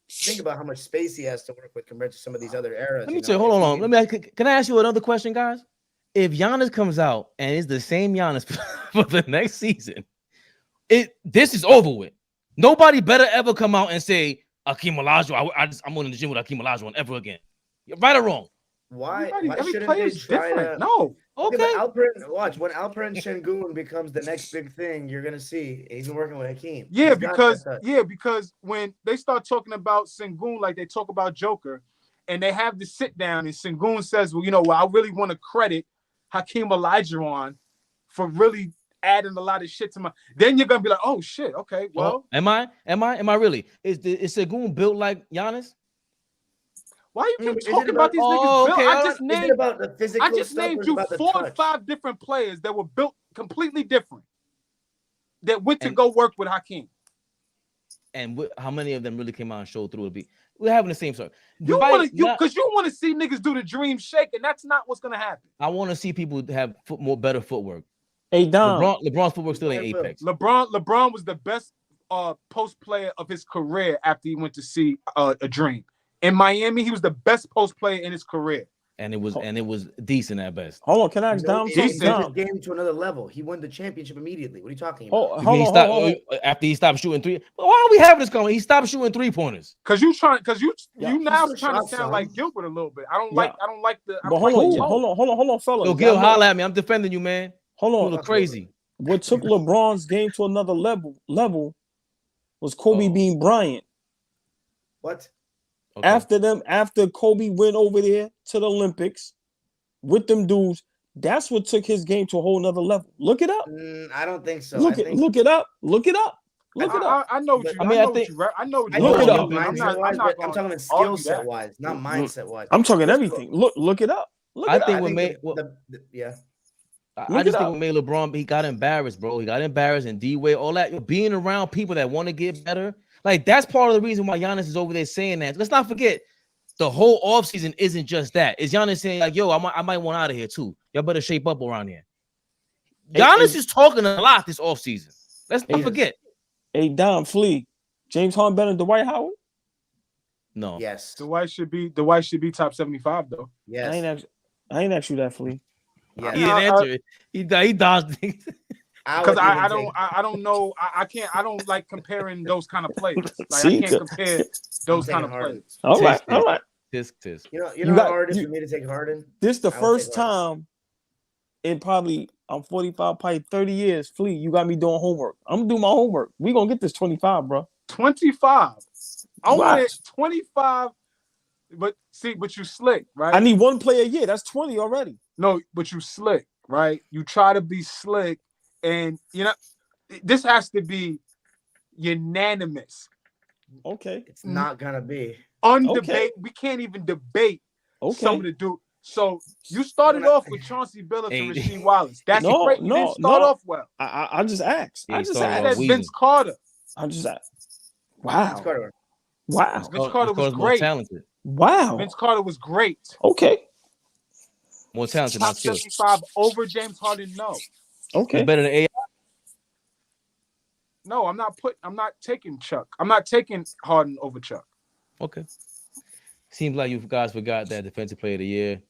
think about how much space he has to work with compared to some of these other eras. Let me say, hold on. Can I ask you another question, guys? If Giannis comes out and is the same Giannis for the next season, this is over with. Nobody better ever come out and say Akeem Olajuwon. I'm going to the gym with Akeem Olajuwon ever again. Right or wrong? Why Every shouldn't player they is try different. to? No. Okay, Okay. but when Alperen Şengün becomes the next big thing, you're gonna see he's been working with Hakeem. Yeah, He's got that touch. because when they start talking about Sengun like they talk about Joker, and they have the sit down, and Sengun says, "Well, I really want to credit Hakeem Olajuwon for really adding a lot of shit to my." Then you're gonna be like, "Oh shit, okay, well." Am I really? Is Sengun built like Giannis? Why you keep Is it talking about- about these Oh, niggas built? okay, I all just Is it named about the physical I just stuff or named is it you about the 4 or touch? 5 different players that were built completely different that went to And- go work with Hakeem. And how many of them really came out and showed through? We're having the same story. You want to see niggas do the dream shake, and that's not what's gonna happen. I want to see people have better footwork. Hey, Dom. LeBron's footwork still ain't apex. LeBron was the best post player of his career after he went to see a dream. In Miami, he was the best post player in his career. And it was decent at best. Hold on, can I ask Dom He something? took Dom. his game to another level. He won the championship immediately. What are you talking about? Oh, hold on. After he stopped shooting three. Why are we having this conversation? He stopped shooting 3-pointers. Because you Yeah. now He's trying to still sound shot, like son. Gilbert a little bit. I don't Yeah. like the. But hold on, fellas. Yo, Gil, holla at me. I'm defending you, man. Hold You on. look crazy. What took LeBron's game to another level was Kobe being Bryant. What? Okay. After Kobe went over there to the Olympics with them dudes, that's what took his game to a whole nother level. Look it up. I don't think so. Look it up. Look it up. I know what you. I mean, I I know think- what you. I know what I you. Look know it about up. I'm talking about skill set wise, not mindset wise. I'm talking everything. Look it up. I think what made yeah. I just think what made LeBron, he got embarrassed, bro. He got embarrassed, and D-Wade, all that. Being around people that want to get better, like that's part of the reason why Giannis is over there saying that. Let's not forget, the whole offseason isn't just that. It's Giannis saying like, "Yo, I might want out of here too. Y'all better shape up around here." Giannis is talking a lot this offseason. Let's not forget. Hey, Dom Flea, James Harden better than Dwight Howard? No. Yes. Dwight should be top 75 though. Yes. I ain't asked you that, Flea. Yes. He didn't answer it. He dodged things. Because I don't know. I can't. I don't like comparing those kind of players. Like I can't compare those kind of players. All right. You know how hard it is for me to take Harden? This the first time in probably, I'm 45, probably 30 years, Flea, you got me doing homework. I'm gonna do my homework. We gonna get this 25, bro. 25. I want it 25. But you slick, right? I need one player a year. That's 20 already. No, but you slick, right? You try to be slick, and this has to be unanimous. Okay. It's not gonna be. Undebate. We can't even debate some of the dude. So you started off with Chauncey Billups and Rasheed Wallace. That's great. You didn't start off well. I just asked. Yeah, I just I asked. said Vince Carter. I just asked. Wow. Vince Carter. Wow. Vince Carter was great. Talented. Wow. Vince Carter was great. Okay. More talented, Top not skilled. 75 over James Harden. No. Okay. He's better than AI. No, I'm not taking Chuck. I'm not taking Harden over Chuck. Okay. Seems like you guys forgot that defensive player of the year.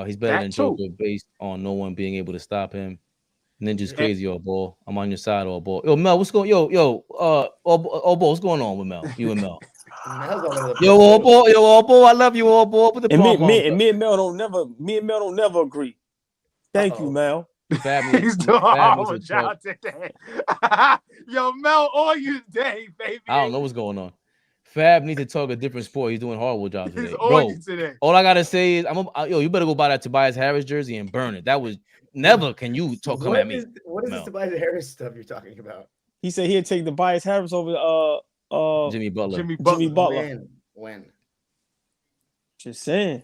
He's better than Joker based on no one being able to stop him. Ninja's crazy, Allball. I'm on your side, Allball. Yo, Mel, what's going? Allball, what's going on with Mel? You and Mel. Yo, Allball, I love you, Allball. Put the me and Mel don't never agree. Thank you, Mel. He's doing horrible job today. Yo, Mel, all you day, baby. I don't know what's going on. Fab needs to talk a different sport. He's doing horrible job today. He's Bro, today. All I gotta say is, you better go buy that Tobias Harris jersey and burn it. That was never. Can you come at me? What is this Tobias Harris stuff you're talking about? He said he'd take Tobias Harris over Jimmy Butler. Jimmy Butler. When? Just saying.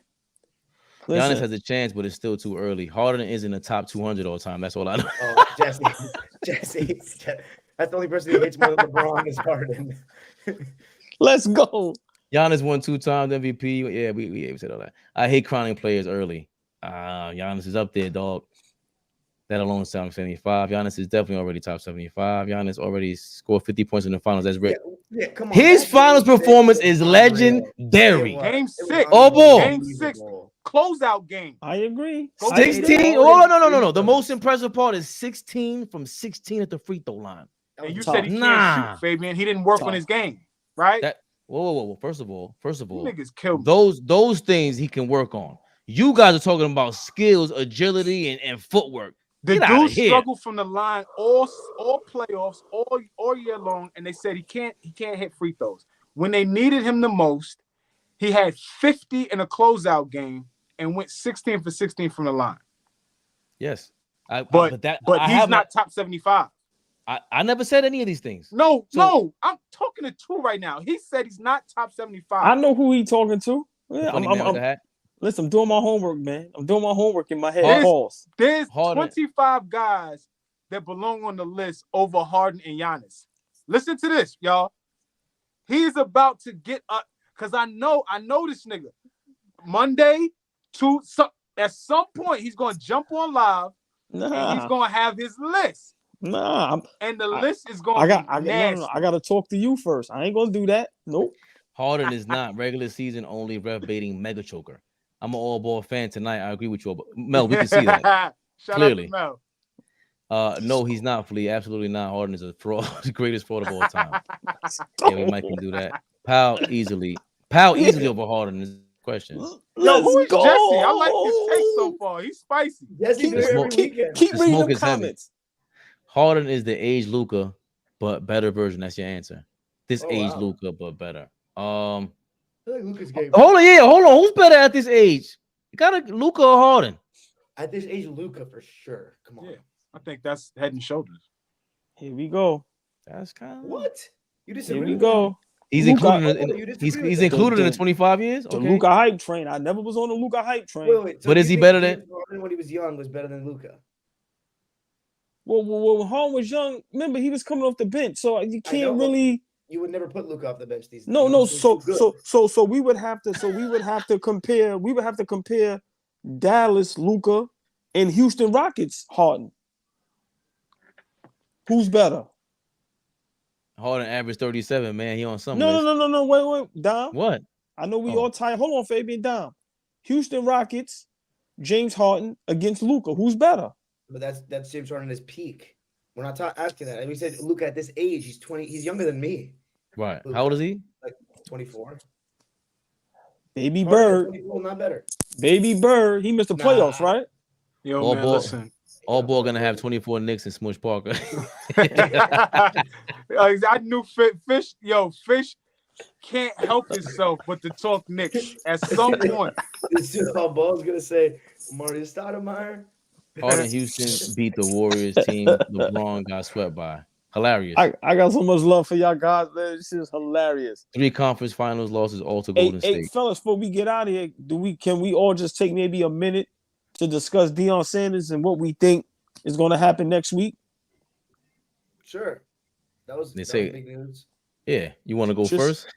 Giannis has a chance, but it's still too early. Harden isn't a top 200 all time. That's all I know. Oh, Jesse. That's the only person who hates more than LeBron is Harden. Let's go. Giannis won 2 times MVP. Yeah, we said all that. I hate crowning players early. Giannis is up there, dog. That alone is top 75. Giannis is definitely already top 75. Giannis already scored 50 points in the finals. That's great. Yeah, come on. His finals performance is legendary. Game 6. Allball. Game 6. Closeout game. I agree. 16. Oh, no. The most impressive part is 16 from 16 at the free throw line. And you said he can't shoot, Fabian. He didn't work on his game, right? Whoa. First of all, you niggas killed me. those things he can work on. You guys are talking about skills, agility, and footwork. The Get outta dude here. struggled from the line all playoffs, all year long, and they said he can't hit free throws. When they needed him the most, he had 50 in a closeout game and went 16 for 16 from the line. Yes, But he's not top 75. I never said any of these things. No, I'm talking to two right now. He said he's not top 75. I know who he talking to. Yeah, Listen, I'm doing my homework, man. I'm doing my homework in my head. There's 25 guys that belong on the list over Harden and Giannis. Listen to this, y'all. He's about to get up because I know this nigga. Monday, at some point, he's going to jump on live and he's going to have his list. And the list is going to be nasty. I got to talk to you first. I ain't going to do that. Nope. Harden is not regular season only ref baiting mega choker. I'm an all-ball fan tonight. I agree with you. Mel, we can see that. Clearly. Out to Mel. No, he's not, Flea. Absolutely not. Harden is a fraud, the greatest fraud of all time. Yeah, we might can do that. Powell easily over Harden is the question. Yo, who is Jesse? I like his take so far. He's spicy. Keep reading the comments. Harden is the age Luka, but better version. That's your answer. This age Luka, but better. I feel like Luka's game. Hold on. Who's better at this age? You got Luka or Harden? At this age, Luka for sure. Come on. Yeah, I think that's head and shoulders. Here we go. That's kind of what you disagree. Here we go. He's included in the 25 years. The Luka hype train. I never was on the Luka hype train. So but is he better than Harden when he was young? Was better than Luka? Well, when Harden was young, remember he was coming off the bench, so you can't really. You would never put Luka off the bench these days. No. So we would have to compare. We would have to compare Dallas Luka and Houston Rockets Harden. Who's better? Harden averaged 37. Man, he on something. No. Wait, Dom. What? I know we all tired. Hold on, Fabian. Dom. Houston Rockets, James Harden against Luka. Who's better? But that's James Harden at his peak. We're not asking that. We said Luka at this age, he's 20. He's younger than me. Right. Luka, how old is he? Like 24. Baby Bird. Not better. Baby Bird. He missed the playoffs, right? Yo, all man, ball, listen. All ball gonna have 24 Knicks and Smush Parker. I knew Fish. Yo, Fish can't help himself but to talk Knicks at some point. This is how Ball's gonna say Marius Stoudemire. Harden Houston beat the Warriors team. LeBron got swept by. Hilarious. I got so much love for y'all guys, man. This is hilarious. 3 conference finals losses all to Golden State. Hey, fellas, before we get out of here, can we all just take maybe a minute to discuss Deion Sanders and what we think is going to happen next week? Sure. That was big news. Yeah, you want to go first?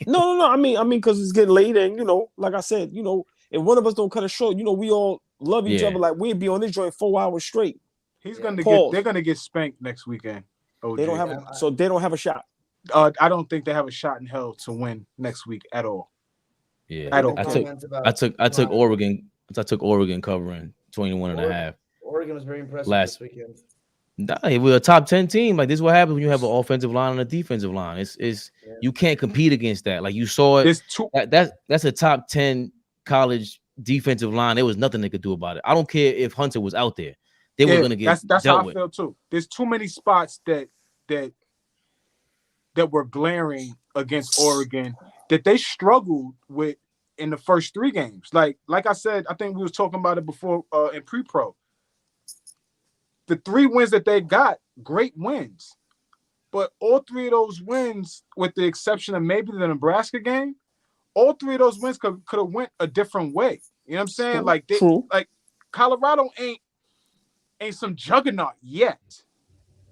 No. I mean, because it's getting late, and like I said, if one of us don't cut it short, we all love each other. Like we'd be on this joint 4 hours straight. He's gonna they're gonna get spanked next weekend. OG. They don't have a shot. I don't think they have a shot in hell to win next week at all. Yeah, at all. I took Oregon. I took Oregon covering 21.5. Oregon was very impressive this weekend. Nah, we're a top 10 team. Like this is what happens when you have an offensive line and a defensive line. You can't compete against that. Like you saw it. That's a top 10 college defensive line. There was nothing they could do about it. I don't care if Hunter was out there. They were gonna get. That's how I feel too. There's too many spots that were glaring against Oregon that they struggled with in the first 3 games. Like I said, I think we was talking about it before in pre-pro. The 3 wins that they got, great wins. But all 3 of those wins, with the exception of maybe the Nebraska game, all 3 of those wins could have went a different way. You know what I'm saying? Like Colorado ain't some juggernaut yet,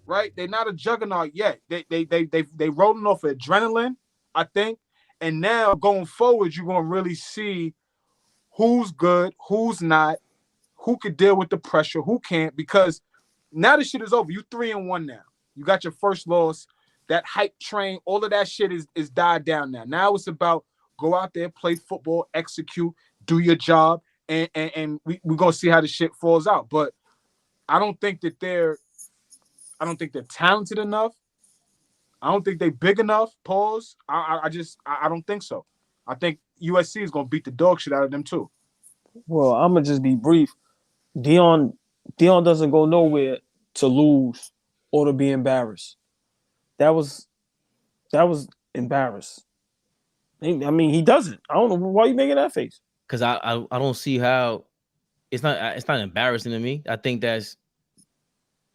right? They're not a juggernaut yet. They rolling off adrenaline, I think. And now going forward, you're gonna really see who's good, who's not, who could deal with the pressure, who can't. Because now the shit is over. You 3-1 now. You got your first loss. That hype train, all of that shit is died down now. Now it's about go out there, play football, execute, do your job, and we're gonna see how the shit falls out. But I don't think they're talented enough. I don't think they're big enough. Pause. I don't think so. I think USC is gonna beat the dog shit out of them too. Well, I'm gonna just be brief. Dion doesn't go nowhere to lose or to be embarrassed. That was embarrassed. I mean, he doesn't. I don't know why you making that face. Because I don't see how it's not embarrassing to me. I think that's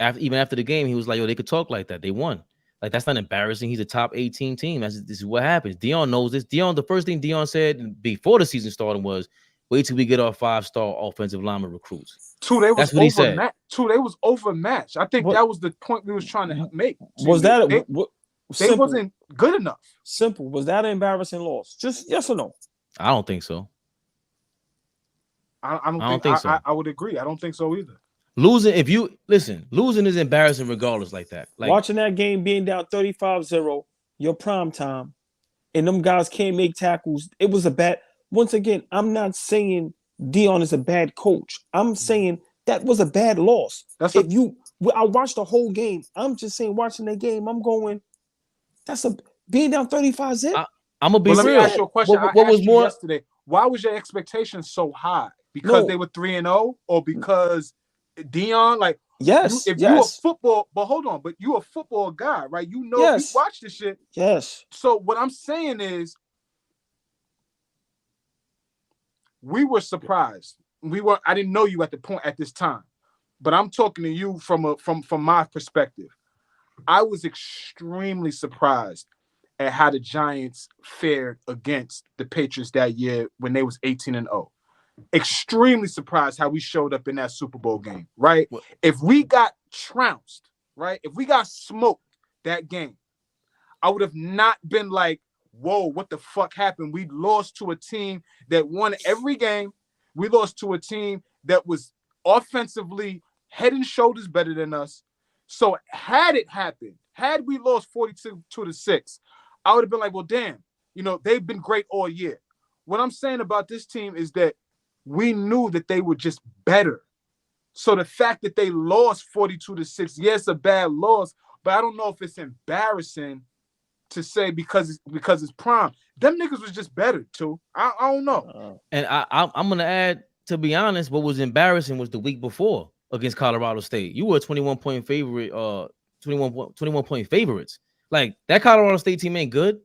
even after the game, he was like, yo, they could talk like that. They won. Like, that's not embarrassing. He's a top 18 team. This is what happens. Dion knows this. The first thing Dion said before the season started was, wait till we get our 5-star offensive lineman recruits. That's what he said. They was overmatched. I think that was the point we was trying to make. Was that they wasn't good enough. Simple. Was that an embarrassing loss? Just yes or no? I don't think so. I don't think so. I would agree. I don't think so either. Losing is embarrassing regardless like that. Like, watching that game being down 35-0, your prime time, and them guys can't make tackles. It was a bad. Once again, I'm not saying Dion is a bad coach. I'm saying that was a bad loss. I watched the whole game. I'm just saying, watching that game, I'm going, being down 35-0. I'm gonna be real. Let me ask you a question. What was more yesterday? Why was your expectation so high? Because they were 3-0, or because Dion, like, yes, if you a football, but hold on, but you a football guy, right? You know, you watch this shit. Yes. So what I'm saying is, we were surprised. I didn't know you at this time, but I'm talking to you from my perspective. I was extremely surprised at how the Giants fared against the Patriots that year when they was 18-0. Extremely surprised how we showed up in that Super Bowl game, right? If we got trounced, right? If we got smoked that game, I would have not been like, whoa, what the fuck happened? We lost to a team that won every game. We lost to a team that was offensively head and shoulders better than us. So had it happened, had we lost 42-6, I would have been like, well, damn, they've been great all year. What I'm saying about this team is that we knew that they were just better. So the fact that they lost 42-6, yes, a bad loss, but I don't know if it's embarrassing to say because it's prime. Them niggas was just better too. I don't know. And I'm gonna add, to be honest, what was embarrassing was the week before against Colorado State. You were a 21-point favorite, 21 point favorites. Like, that Colorado State team ain't good.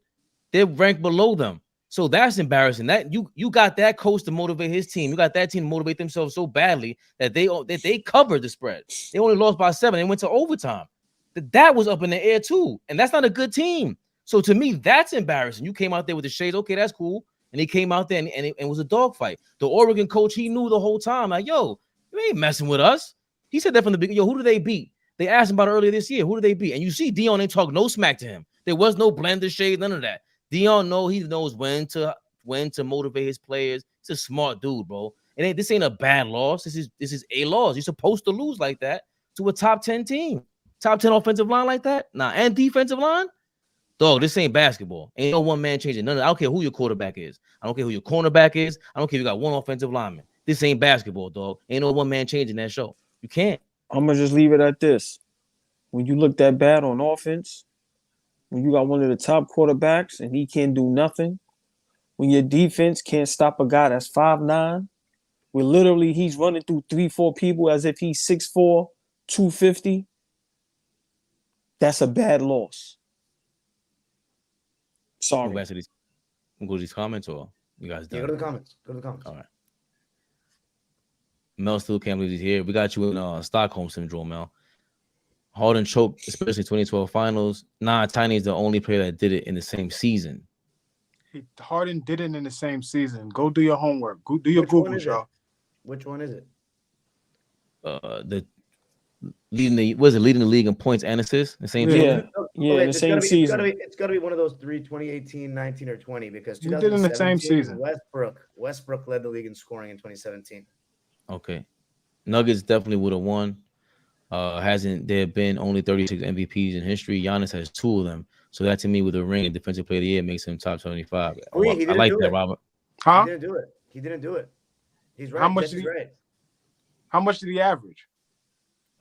They're ranked below them. So that's embarrassing. That you got that coach to motivate his team. You got that team to motivate themselves so badly that they covered the spread. They only lost by 7. They went to overtime. That was up in the air too, and that's not a good team. So to me, that's embarrassing. You came out there with the shades. Okay, that's cool. And he came out there and it was a dogfight. The Oregon coach, he knew the whole time, like, yo, you ain't messing with us. He said that from the beginning. Yo, who do they beat? They asked him about it earlier this year. Who do they beat? And you see Dion ain't talk no smack to him. There was no blender shade, none of that. Dion he knows when to motivate his players. He's a smart dude, bro. This ain't a bad loss. This is a loss. You're supposed to lose like that to a top 10 team. Top 10 offensive line like that? Nah, and defensive line? Dog, this ain't basketball. Ain't no one man changing. I don't care who your quarterback is. I don't care who your cornerback is. I don't care if you got one offensive lineman. This ain't basketball, dog. Ain't no one man changing that show. You can't. I'm gonna just leave it at this. When you look that bad on offense, when you got one of the top quarterbacks and he can't do nothing, when your defense can't stop a guy that's 5'9", where literally he's running through 3-4 people as if he's 6'4", 250, that's a bad loss. Sorry. Go to these comments, or you guys done? Yeah, go to the comments. All right. Mel still can't believe he's here. We got you in Stockholm syndrome, Mel. Harden choked, especially 2012 finals. Nah, Tiny is the only player that did it in the same season. Harden did it in the same season. Go do your homework. Go do your Google, y'all. Which one is it? The leading the league in points and assists. The same season. Yeah, in the same season. It's got to be one of those 3, 2018, 19, or 20, because he did in the same season. Westbrook led the league in scoring in 2017. Okay, Nuggets definitely would have won. Hasn't there been only 36 MVPs in history? Giannis has 2 of them. So that, to me, with a ring and defensive player of the year, makes him top 25. I like that, Robert. Huh? He didn't do it. He's right. How much did he average?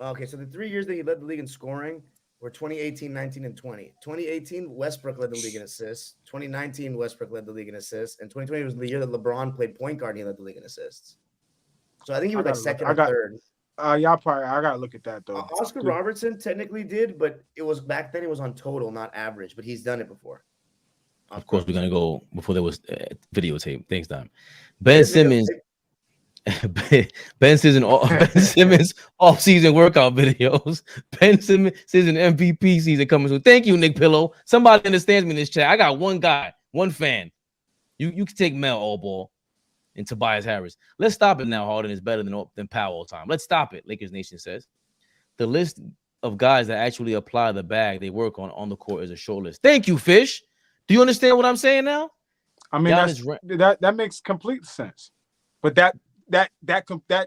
Okay, so the 3 years that he led the league in scoring were 2018, 19, and 20. 2018, Westbrook led the league in assists. 2019, Westbrook led the league in assists. And 2020 was the year that LeBron played point guard and he led the league in assists. So I think he was like second or third. Y'all probably. I gotta look at that though. Oscar Robertson technically did, but it was back then. It was on total, not average. But he's done it before. Of course, we're gonna go before there was videotape. Thanks, Don. Ben Simmons. Ben Simmons off-season workout videos. Ben Simmons season MVP season coming soon. Thank you, Nick Pillow. Somebody understands me in this chat. I got one guy, one fan. You can take Mel Allball and Tobias Harris. Let's stop it now. Harden is better than Powell all time. Let's stop it. Lakers Nation says the list of guys that actually apply the bag they work on the court is a short list. Thank you, Fish. Do you understand what I'm saying now? I mean, that makes complete sense. But that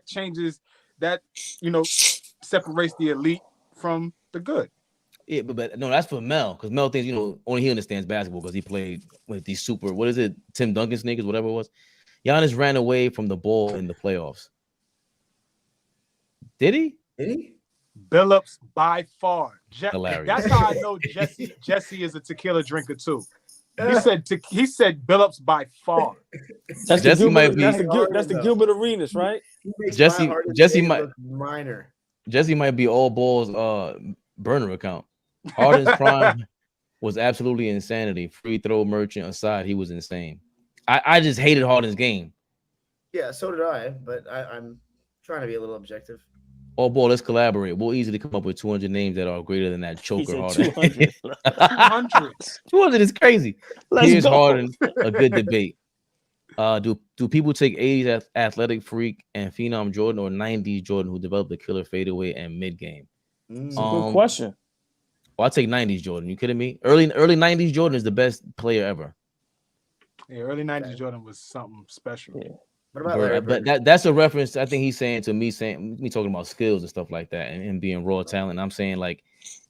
changes, that separates the elite from the good. Yeah, but no, that's for Mel, because Mel thinks only he understands basketball because he played with these super, what is it, Tim Duncan sneakers, whatever it was. Giannis ran away from the ball in the playoffs. Did he? Billups by far. Hilarious. That's how I know Jesse is a tequila drinker too. He said Billups by far. That's Jesse that's the Gilbert Arenas, right? Jesse might be Allball's burner account. Harden's prime was absolutely insanity. Free throw merchant aside, he was insane. I just hated Harden's game. Yeah, so did I, but I'm trying to be a little objective. Allball, let's collaborate. We'll easily come up with 200 names that are greater than that choker Harden. 200. 200 is crazy. Here's go. Harden, a good debate. Do people take 80s athletic freak and phenom Jordan or 90s Jordan who developed the killer fadeaway and mid game? That's a good question. Well, I'll take 90s Jordan. You kidding me? Early 90s Jordan is the best player ever. Yeah, early 90s Jordan was something special. Yeah. What about but that's a reference. I think he's saying to me talking about skills and stuff like that, and him being raw talent. I'm saying like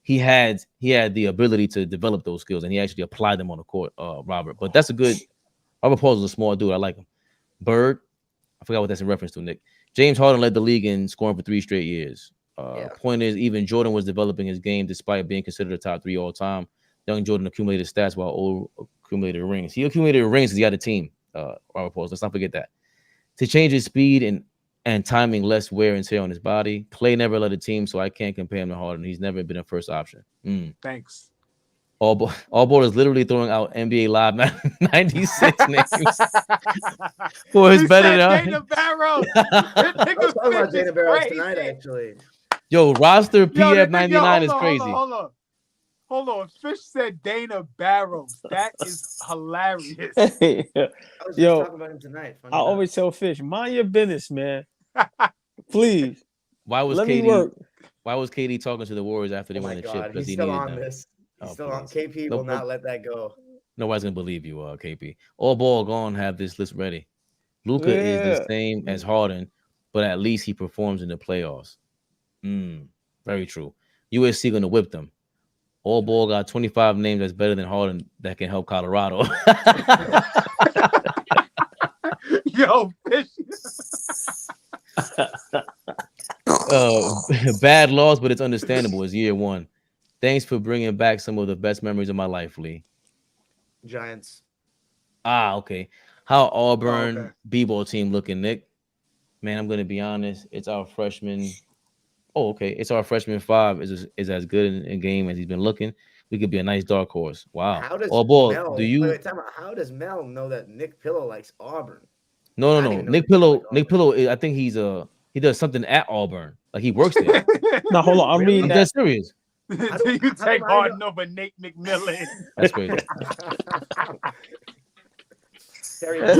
he had the ability to develop those skills, and he actually applied them on the court. Robert, but that's a good. Robert Paul's a small dude. I like him. Bird, I forgot what that's in reference to. Nick James Harden led the league in scoring for 3 straight years. Point is, even Jordan was developing his game despite being considered a top 3 all time. Young Jordan accumulated stats while old accumulated rings. He accumulated rings because he had a team. Robert Paul. Let's not forget that. To change his speed and timing, less wear and tear on his body. Clay never led a team, so I can't compare him to Harden. He's never been a first option. Thanks. Allball is literally throwing out NBA Live 96 names for his better than Dana Barrows. I was talking about Dana Barrows tonight, actually. Yo, roster PF 99 is crazy. Hold on. Fish said Dana Barrows. That is hilarious. I was just talking about him tonight. I always tell Fish, mind your business, man. Please. Why was KD talking to the Warriors after they won the chip? He's still on this. He's still on. KP will not let that go. Nobody's gonna believe you, KP. Allball, go on, have this list ready. Luka is the same as Harden, but at least he performs in the playoffs. Very true. USC gonna whip them. Allball got 25 names that's better than Harden that can help Colorado. Yo, Fish. Bad loss, but it's understandable. It's year 1. Thanks for bringing back some of the best memories of my life, Lee. Giants. Okay. How Auburn b-ball team looking, Nick? Man, I'm gonna be honest. It's our freshman. It's our freshman 5 is as good in game as he's been looking. We could be a nice dark horse. Wow. How does how does Mel know that Nick Pillow likes Auburn? No. Nick Pillow. I think he does something at Auburn. Like he works there. No, hold on. I'm reading that. That's serious. Do you take Harden over Nate McMillan? That's crazy.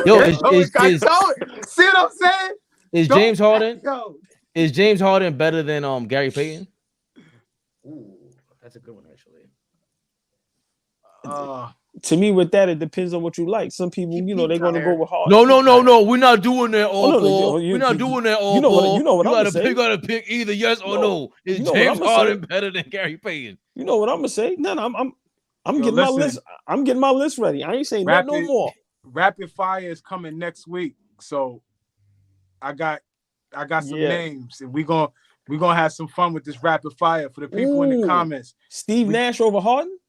Yo, see what I'm saying? Is James Harden better than Gary Payton? Ooh, that's a good one, actually. To me, with that, it depends on what you like. Some people, they're going to go with Harden. No. We're not doing that, Allball. We're not doing that, Allball. You know what I'm going to say. You got to pick either yes or no. Is James Harden better than Gary Payton? You know what I'm going to say? No, I'm getting my list. I'm getting my list ready. I ain't saying no more. Rapid fire is coming next week, so I got some names, and we're gonna have some fun with this rapid fire for the people in the comments. Steve Nash over Harden?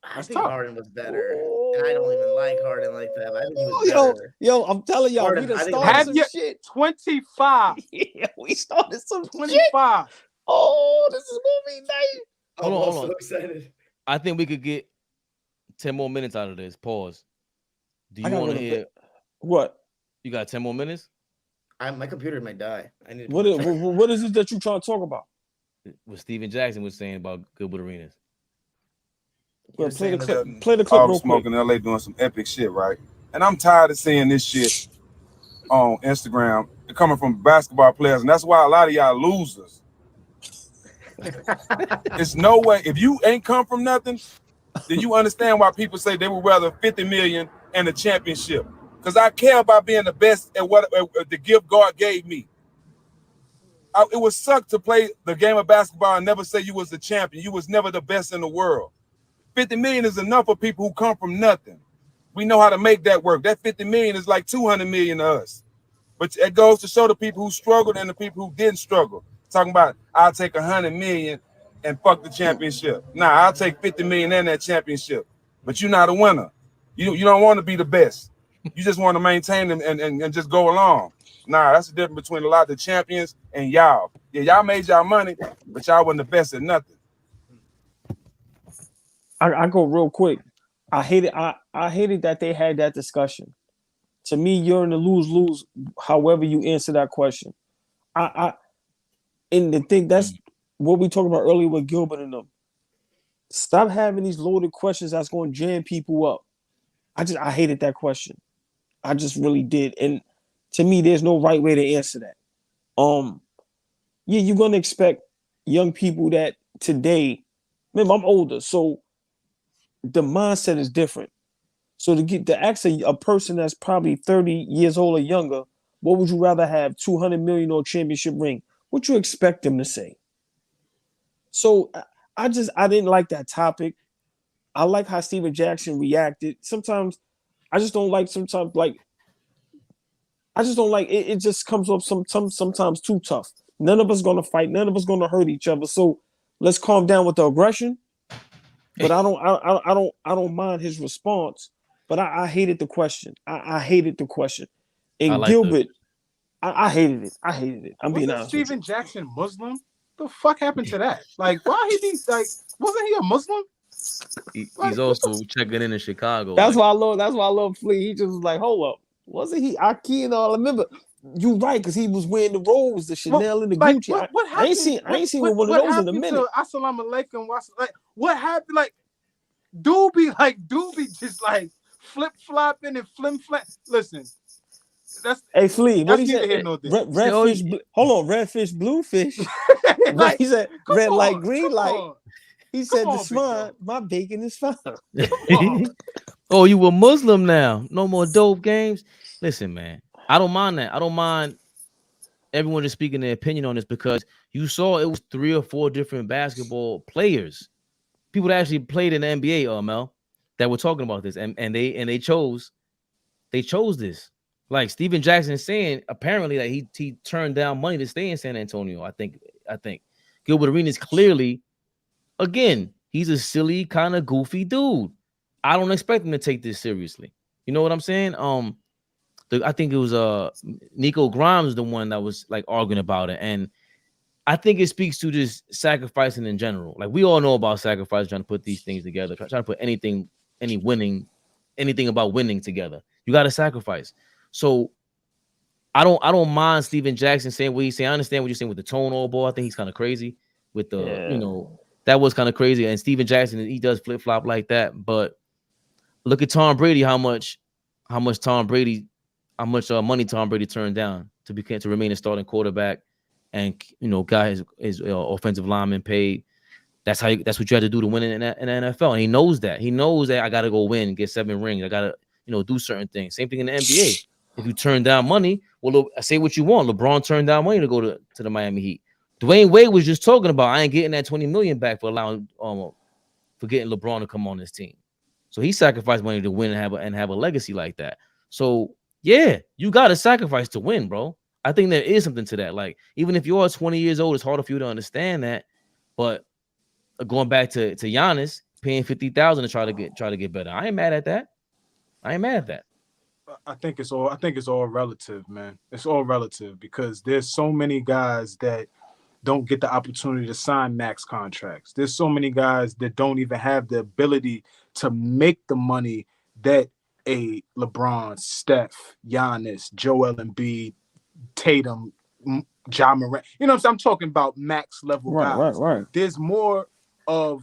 I That's think tough. Harden was better. And I don't even like Harden like that. But I think he was better. Yo, I'm telling y'all, Harden, we done I think started Have some you shit. 25? Yeah, we started some shit. 25. Oh, this is gonna be nice. Hold I'm on, so hold on. excited. I think we could get 10 more minutes out of this. Pause. Do I you gotta want go to to hear? bed. What? You got 10 more minutes My computer might die. I need. What is it that you trying to talk about? what Steven Jackson was saying about Gilbert Arenas. Well, play the clip. Yeah, Play the clip I real was quick. smoking in LA doing some epic shit, right? And I'm tired of seeing this shit on Instagram coming from basketball players, and that's why a lot of y'all losers. It's no way. If you ain't come from nothing, then you understand why people say they would rather 50 million and a championship. Because I care about being the best at what the gift God gave me. It would suck to play the game of basketball and never say you was the champion. You was never the best in the world. 50 million is enough for people who come from nothing. We know how to make that work. That 50 million is like 200 million to us. But it goes to show the people who struggled and the people who didn't struggle. Talking about, I'll take 100 million and fuck the championship. Nah, I'll take 50 million and that championship. But you're not a winner. You don't want to be the best. You just want to maintain them and just go along. Nah, that's the difference between a lot of the champions and y'all. Yeah, y'all made y'all money, but y'all wasn't the best at nothing. I go real quick. I hated that they had that discussion. To me, you're in the lose-lose. However you answer that question, and the thing that's what we talked about earlier with Gilbert and them. Stop having these loaded questions that's going to jam people up. I hated that question. I just really did, and to me, there's no right way to answer that. Yeah, you're gonna expect young people that today. Remember, I'm older, so the mindset is different. So to ask a person that's probably 30 years old or younger, what would you rather have, 200 million or championship ring? What you expect them to say? So I didn't like that topic. I like how Steven Jackson reacted. Sometimes I just don't like. I just don't like it. It just comes up sometimes too tough. None of us gonna fight. None of us gonna hurt each other. So let's calm down with the aggression. But I don't mind his response. But I hated the question. I hated the question. And like Gilbert, I hated it. I hated it. I'm being Wasn't honest with Steven you. Jackson Muslim? The fuck happened to that? Like, why he be like? Wasn't he a Muslim? He's also checking in Chicago. That's why I love Flea. He just was like, hold up. Wasn't he Aki and all? I remember you right, because he was wearing the robes, the Chanel and the like, Gucci. What I ain't seen one of those in a minute. Assalamu alaikum. Like, what happened? Like, dude be just like flip flopping and flim flap. Listen, that's hey Flea. What he said? Redfish. Hold on, redfish, bluefish. Like, he said red light, green light. On. He said this fine. My bacon is fine. Oh, you a Muslim now? No more dope games. Listen, man, I don't mind that. I don't mind everyone just speaking their opinion on this, because you saw it was 3 or 4 different basketball players, people that actually played in the NBA, Mel, that were talking about this, and they chose this. Like Steven Jackson saying apparently that he turned down money to stay in San Antonio. I think Gilbert Arenas clearly, again, he's a silly kind of goofy dude. I don't expect him to take this seriously. You know what I'm saying? I think it was Nico Grimes, the one that was like arguing about it, and I think it speaks to just sacrificing in general. Like, we all know about sacrifice, trying to put these things together, trying to put anything about winning together. You got to sacrifice. So I don't mind Steven Jackson saying what he's saying. I understand what you're saying with the tone Allball. I think he's kind of crazy with the, that was kind of crazy. And Steven Jackson, he does flip flop like that. But look at Tom Brady, how much money Tom Brady turned down to remain a starting quarterback, and got his offensive lineman paid. That's what you have to do to win in the NFL, and he knows that. He knows that I got to go win, get 7 rings. I got to do certain things. Same thing in the NBA. If you turn down money, well, say what you want. LeBron turned down money to go to the Miami Heat. Dwayne Wade was just talking about, I ain't getting that 20 million back for allowing for getting LeBron to come on this team. So he sacrificed money to win and have a legacy like that. So yeah, you got to sacrifice to win, bro. I think there is something to that. Like, even if you're 20 years old, it's harder for you to understand that. But going back to Giannis, paying 50,000 to try to get better. I ain't mad at that. I think it's all relative, man. It's all relative because there's so many guys that don't get the opportunity to sign max contracts. There's so many guys that don't even have the ability to make the money that a LeBron, Steph, Giannis, Joel Embiid, Tatum, Ja Morant. You know what I'm talking about max level guys. Right. There's more of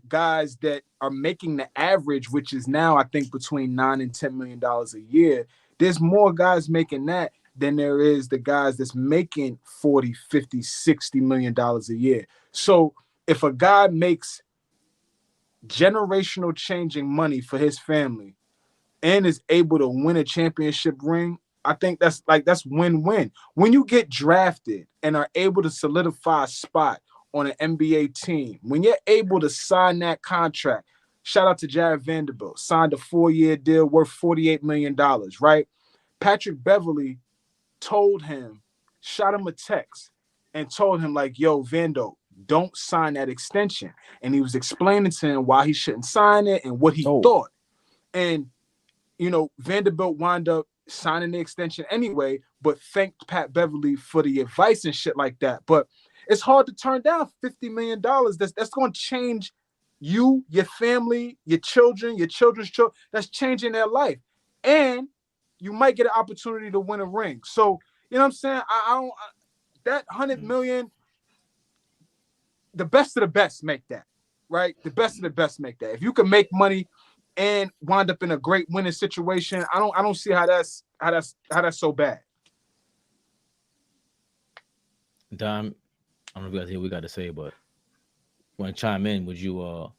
guys that are making the average, which is now I think between $9 and $10 million a year. There's more guys making that than there is the guys that's making 40, 50, 60 million dollars a year. So if a guy makes generational changing money for his family and is able to win a championship ring, I think that's win-win. When you get drafted and are able to solidify a spot on an NBA team, when you're able to sign that contract, shout out to Jared Vanderbilt, signed a 4-year deal worth $48 million, right? Patrick Beverley shot him a text and told him like, yo, Vando, don't sign that extension. And he was explaining to him why he shouldn't sign it and what he thought. And, you know, Vanderbilt wound up signing the extension anyway, but thanked Pat Beverley for the advice and shit like that. But it's hard to turn down $50 million. That's going to change you, your family, your children, your children's children. That's changing their life. And you might get an opportunity to win a ring. So, you know what I'm saying? That $100 million, the best of the best make that, right? The best of the best make that. If you can make money and wind up in a great winning situation, I don't see how that's so bad. Dom, I don't know if you guys hear what we got to say, but want to chime in? Would you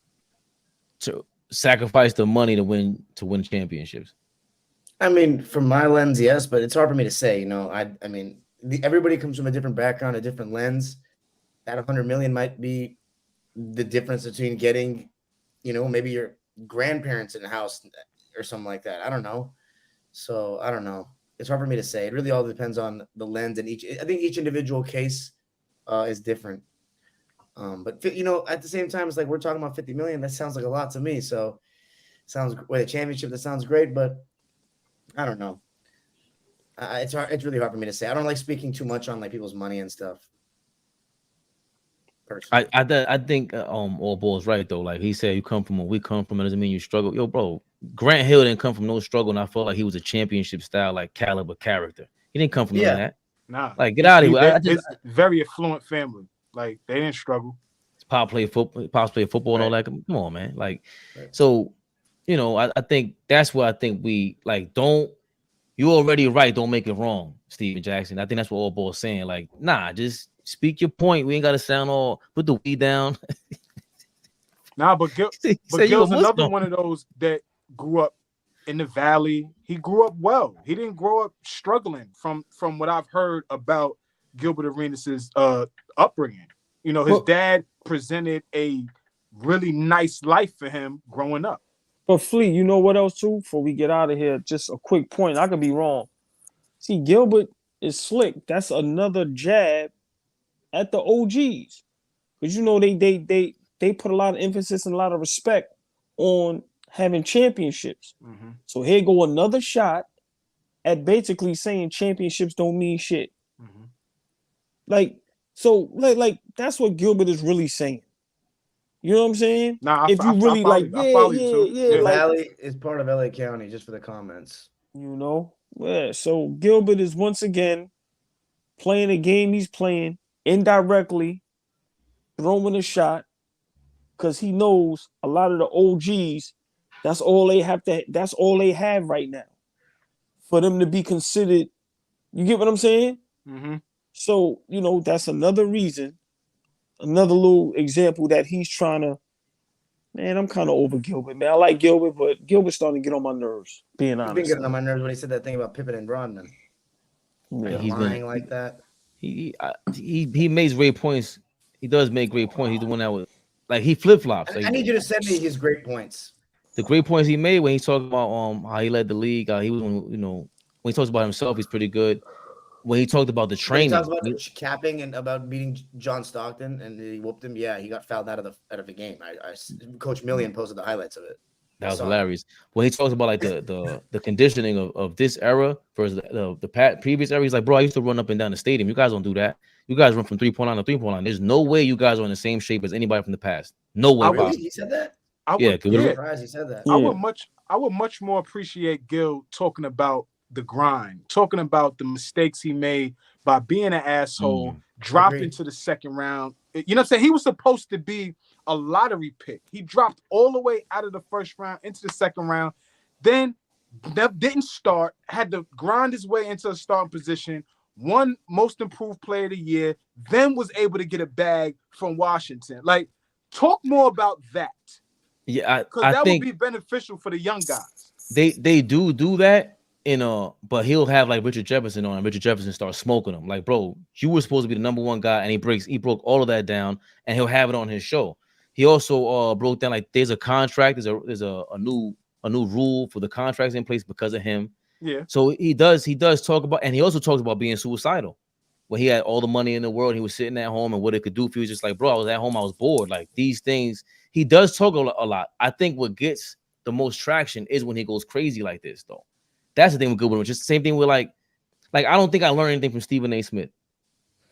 to sacrifice the money to win championships? I mean, from my lens, yes, but it's hard for me to say. You know, I mean, everybody comes from a different background, a different lens. That 100 million might be the difference between getting, you know, maybe your grandparents in the house or something like that. I don't know. So I don't know. It's hard for me to say. It really all depends on the lens and I think each individual case is different. But you know, at the same time, it's like we're talking about 50 million. That sounds like a lot to me. So sounds with a championship, that sounds great, but I don't know. It's really hard for me to say. I don't like speaking too much on like people's money and stuff. Personally. I think Allball's right though. Like he said, you come from where we come from. It doesn't mean you struggle. Yo, bro, Grant Hill didn't come from no struggle, and I felt like he was a championship style like caliber character. He didn't come from that. Nah, like get out of here. It's very affluent family. Like they didn't struggle. Pops play football right. And all that. Come on, man. Like, so you know, I think that's what I think we like. Don't you already right? Don't make it wrong, Steven Jackson. I think that's what Allball's saying. Like, nah, just speak your point. We ain't got to sound all put the weed down. Nah, but Gil's another one of those that grew up in the valley. He grew up well. He didn't grow up struggling from what I've heard about Gilbert Arenas' upbringing. You know, his dad presented a really nice life for him growing up. But Flea, you know what else too? Before we get out of here, just a quick point. I could be wrong. See, Gilbert is slick. That's another jab at the OGs, because you know they put a lot of emphasis and a lot of respect on having championships. Mm-hmm. So here go another shot at basically saying championships don't mean shit. Mm-hmm. Like that's what Gilbert is really saying. You know what I'm saying? Nah, if you really like, yeah. Valley is part of LA County, just for the comments. You know, yeah. So Gilbert is once again playing a game he's playing indirectly, throwing a shot, because he knows a lot of the OGs. That's all they have right now for them to be considered. You get what I'm saying? Mm-hmm. So you know that's another reason. Another little example that he's trying to, man, I'm kind of over Gilbert, man. I like Gilbert, but Gilbert's starting to get on my nerves, being honest. He's been getting on my nerves when he said that thing about Pippen and Rodman. Yeah, he's lying like that. He makes great points. He does make great points. He's the one that was, like, he flip-flops. I need you to send me his great points. The great points he made when he's talking about how he led the league. He was, you know, when he talks about himself, he's pretty good. when he talked about the When he training. talks about capping and about beating John Stockton and he whooped him. Yeah, he got fouled out of the game. Coach Million posted the highlights of it. That was hilarious. When he talks about like the conditioning of this era versus the previous era, he's like, bro, I used to run up and down the stadium. You guys don't do that. You guys run from 3-point line to 3-point line. There's no way you guys are in the same shape as anybody from the past. No way. Really? He said that? I'm surprised he said that. I would much more appreciate Gil talking about the grind, talking about the mistakes he made by being an asshole, dropping to the second round. You know what I'm saying? He was supposed to be a lottery pick. He dropped all the way out of the first round into the second round, then didn't start, had to grind his way into a starting position, won most improved player of the year, then was able to get a bag from Washington. Like, talk more about that. Yeah, because that would be beneficial for the young guys. They do that, but he'll have like Richard Jefferson on, and Richard Jefferson starts smoking him. Like, bro, you were supposed to be the number one guy, and he broke all of that down, and he'll have it on his show. He also broke down like there's a contract, there's a new rule for the contracts in place because of him. Yeah. So he does talk about, and he also talks about being suicidal. When he had all the money in the world, he was sitting at home, and what it could do for you was just like, bro, I was at home, I was bored. Like these things, he does talk a lot. I think what gets the most traction is when he goes crazy like this, though. That's the thing with Gilbert. Just the same thing with like I don't think I learned anything from Stephen A. Smith.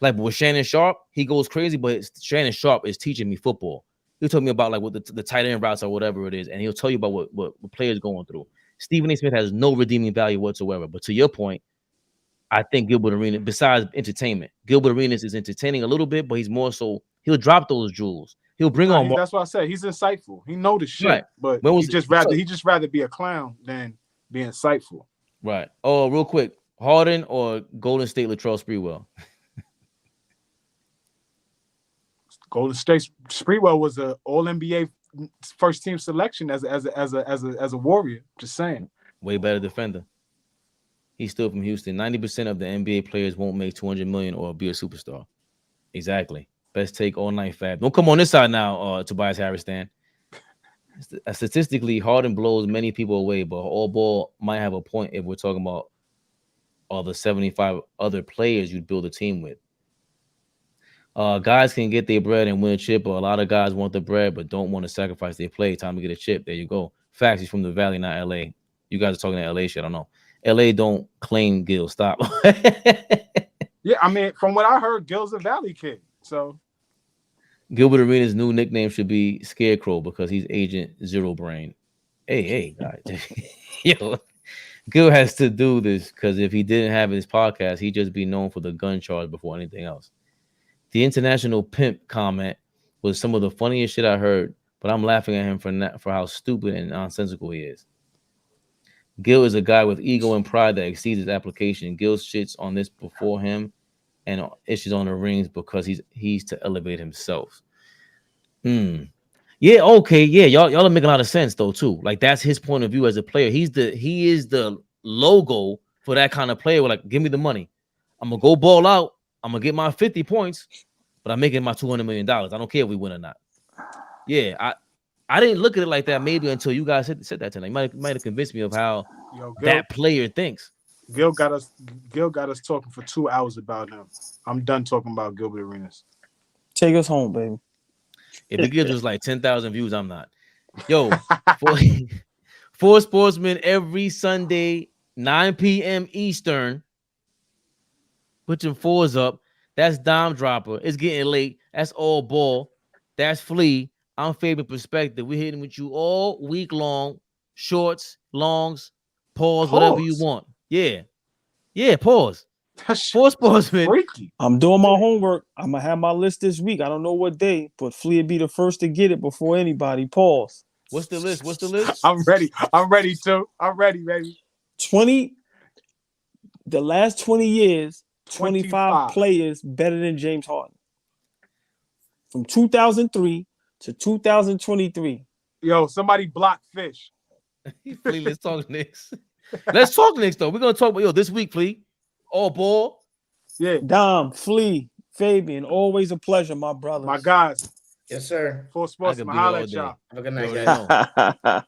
Like with Shannon Sharp, he goes crazy, but Shannon Sharp is teaching me football. He'll tell me about like what the tight end routes or whatever it is, and he'll tell you about what players going through. Stephen A. Smith has no redeeming value whatsoever. But to your point, I think Gilbert Arenas, besides entertainment, Gilbert Arenas is entertaining a little bit, but he's more so he'll drop those jewels. He'll bring on. That's what I said. He's insightful. He know the shit, right. But he just rather be a clown than be insightful. Right. Oh, real quick, Harden or Golden State Latrell Sprewell? Golden State Sprewell was an All NBA first team selection as a Warrior. Just saying. Way better defender. He's still from Houston. 90% of the NBA players won't make $200 million or be a superstar. Exactly. Best take all night, Fab. Don't come on this side now, Tobias Harris. Statistically, Harden blows many people away, but Allball might have a point if we're talking about all the 75 other players you'd build a team with. Guys can get their bread and win a chip, but a lot of guys want the bread but don't want to sacrifice their play. Time to get a chip. There you go. Facts. He's from the Valley, not LA. You guys are talking to LA shit. I don't know. LA don't claim Gil. Stop. Yeah, I mean, from what I heard, Gil's a Valley kid. So Gilbert Arenas' new nickname should be Scarecrow because he's Agent Zero Brain. Hey, guys. Yo, Gil has to do this because if he didn't have his podcast, he'd just be known for the gun charge before anything else. The international pimp comment was some of the funniest shit I heard, but I'm laughing at him for how stupid and nonsensical he is. Gil is a guy with ego and pride that exceeds his application. Gil shits on this before him and issues on the rings because he's to elevate himself. Yeah, okay, yeah, y'all are making a lot of sense though too. Like that's his point of view as a player. He is the logo for that kind of player. We're like, give me the money. I'm gonna go ball out. I'm gonna get my 50 points, but I'm making my $200 million. I don't care if we win or not. Yeah, I didn't look at it like that maybe until you guys said that tonight. You might have convinced me of how that player thinks. Gil got us talking for 2 hours about him. I'm done talking about Gilbert Arenas. Take us home, baby. If it gives us like 10,000 views, I'm not. Yo, for Sportsmen every Sunday, 9 p.m. Eastern. Put your fours up. That's Dime Dropper. It's getting late. That's Allball. That's Flea. I'm Fabian PerspecTV. We're hitting with you all week long. Shorts, longs, pause, whatever you want. Yeah. Pause. For Sportsmen. Freaky. I'm doing my homework. I'm gonna have my list this week. I don't know what day, but Flea will be the first to get it before anybody. Pause. What's the list? I'm ready too. I'm ready, baby. 20. The last 20 years. 25 players better than James Harden. From 2003 to 2023. Yo, somebody block Fish. Flea, let's talk Knicks. Let's talk Knicks, though. We're going to talk about, this week, Flea. Allball. Yeah. Dom, Flea, Fabian, always a pleasure, my brother. My guys. Yes, sir. For Sportsman, holla at y'all. Have a good night, guys.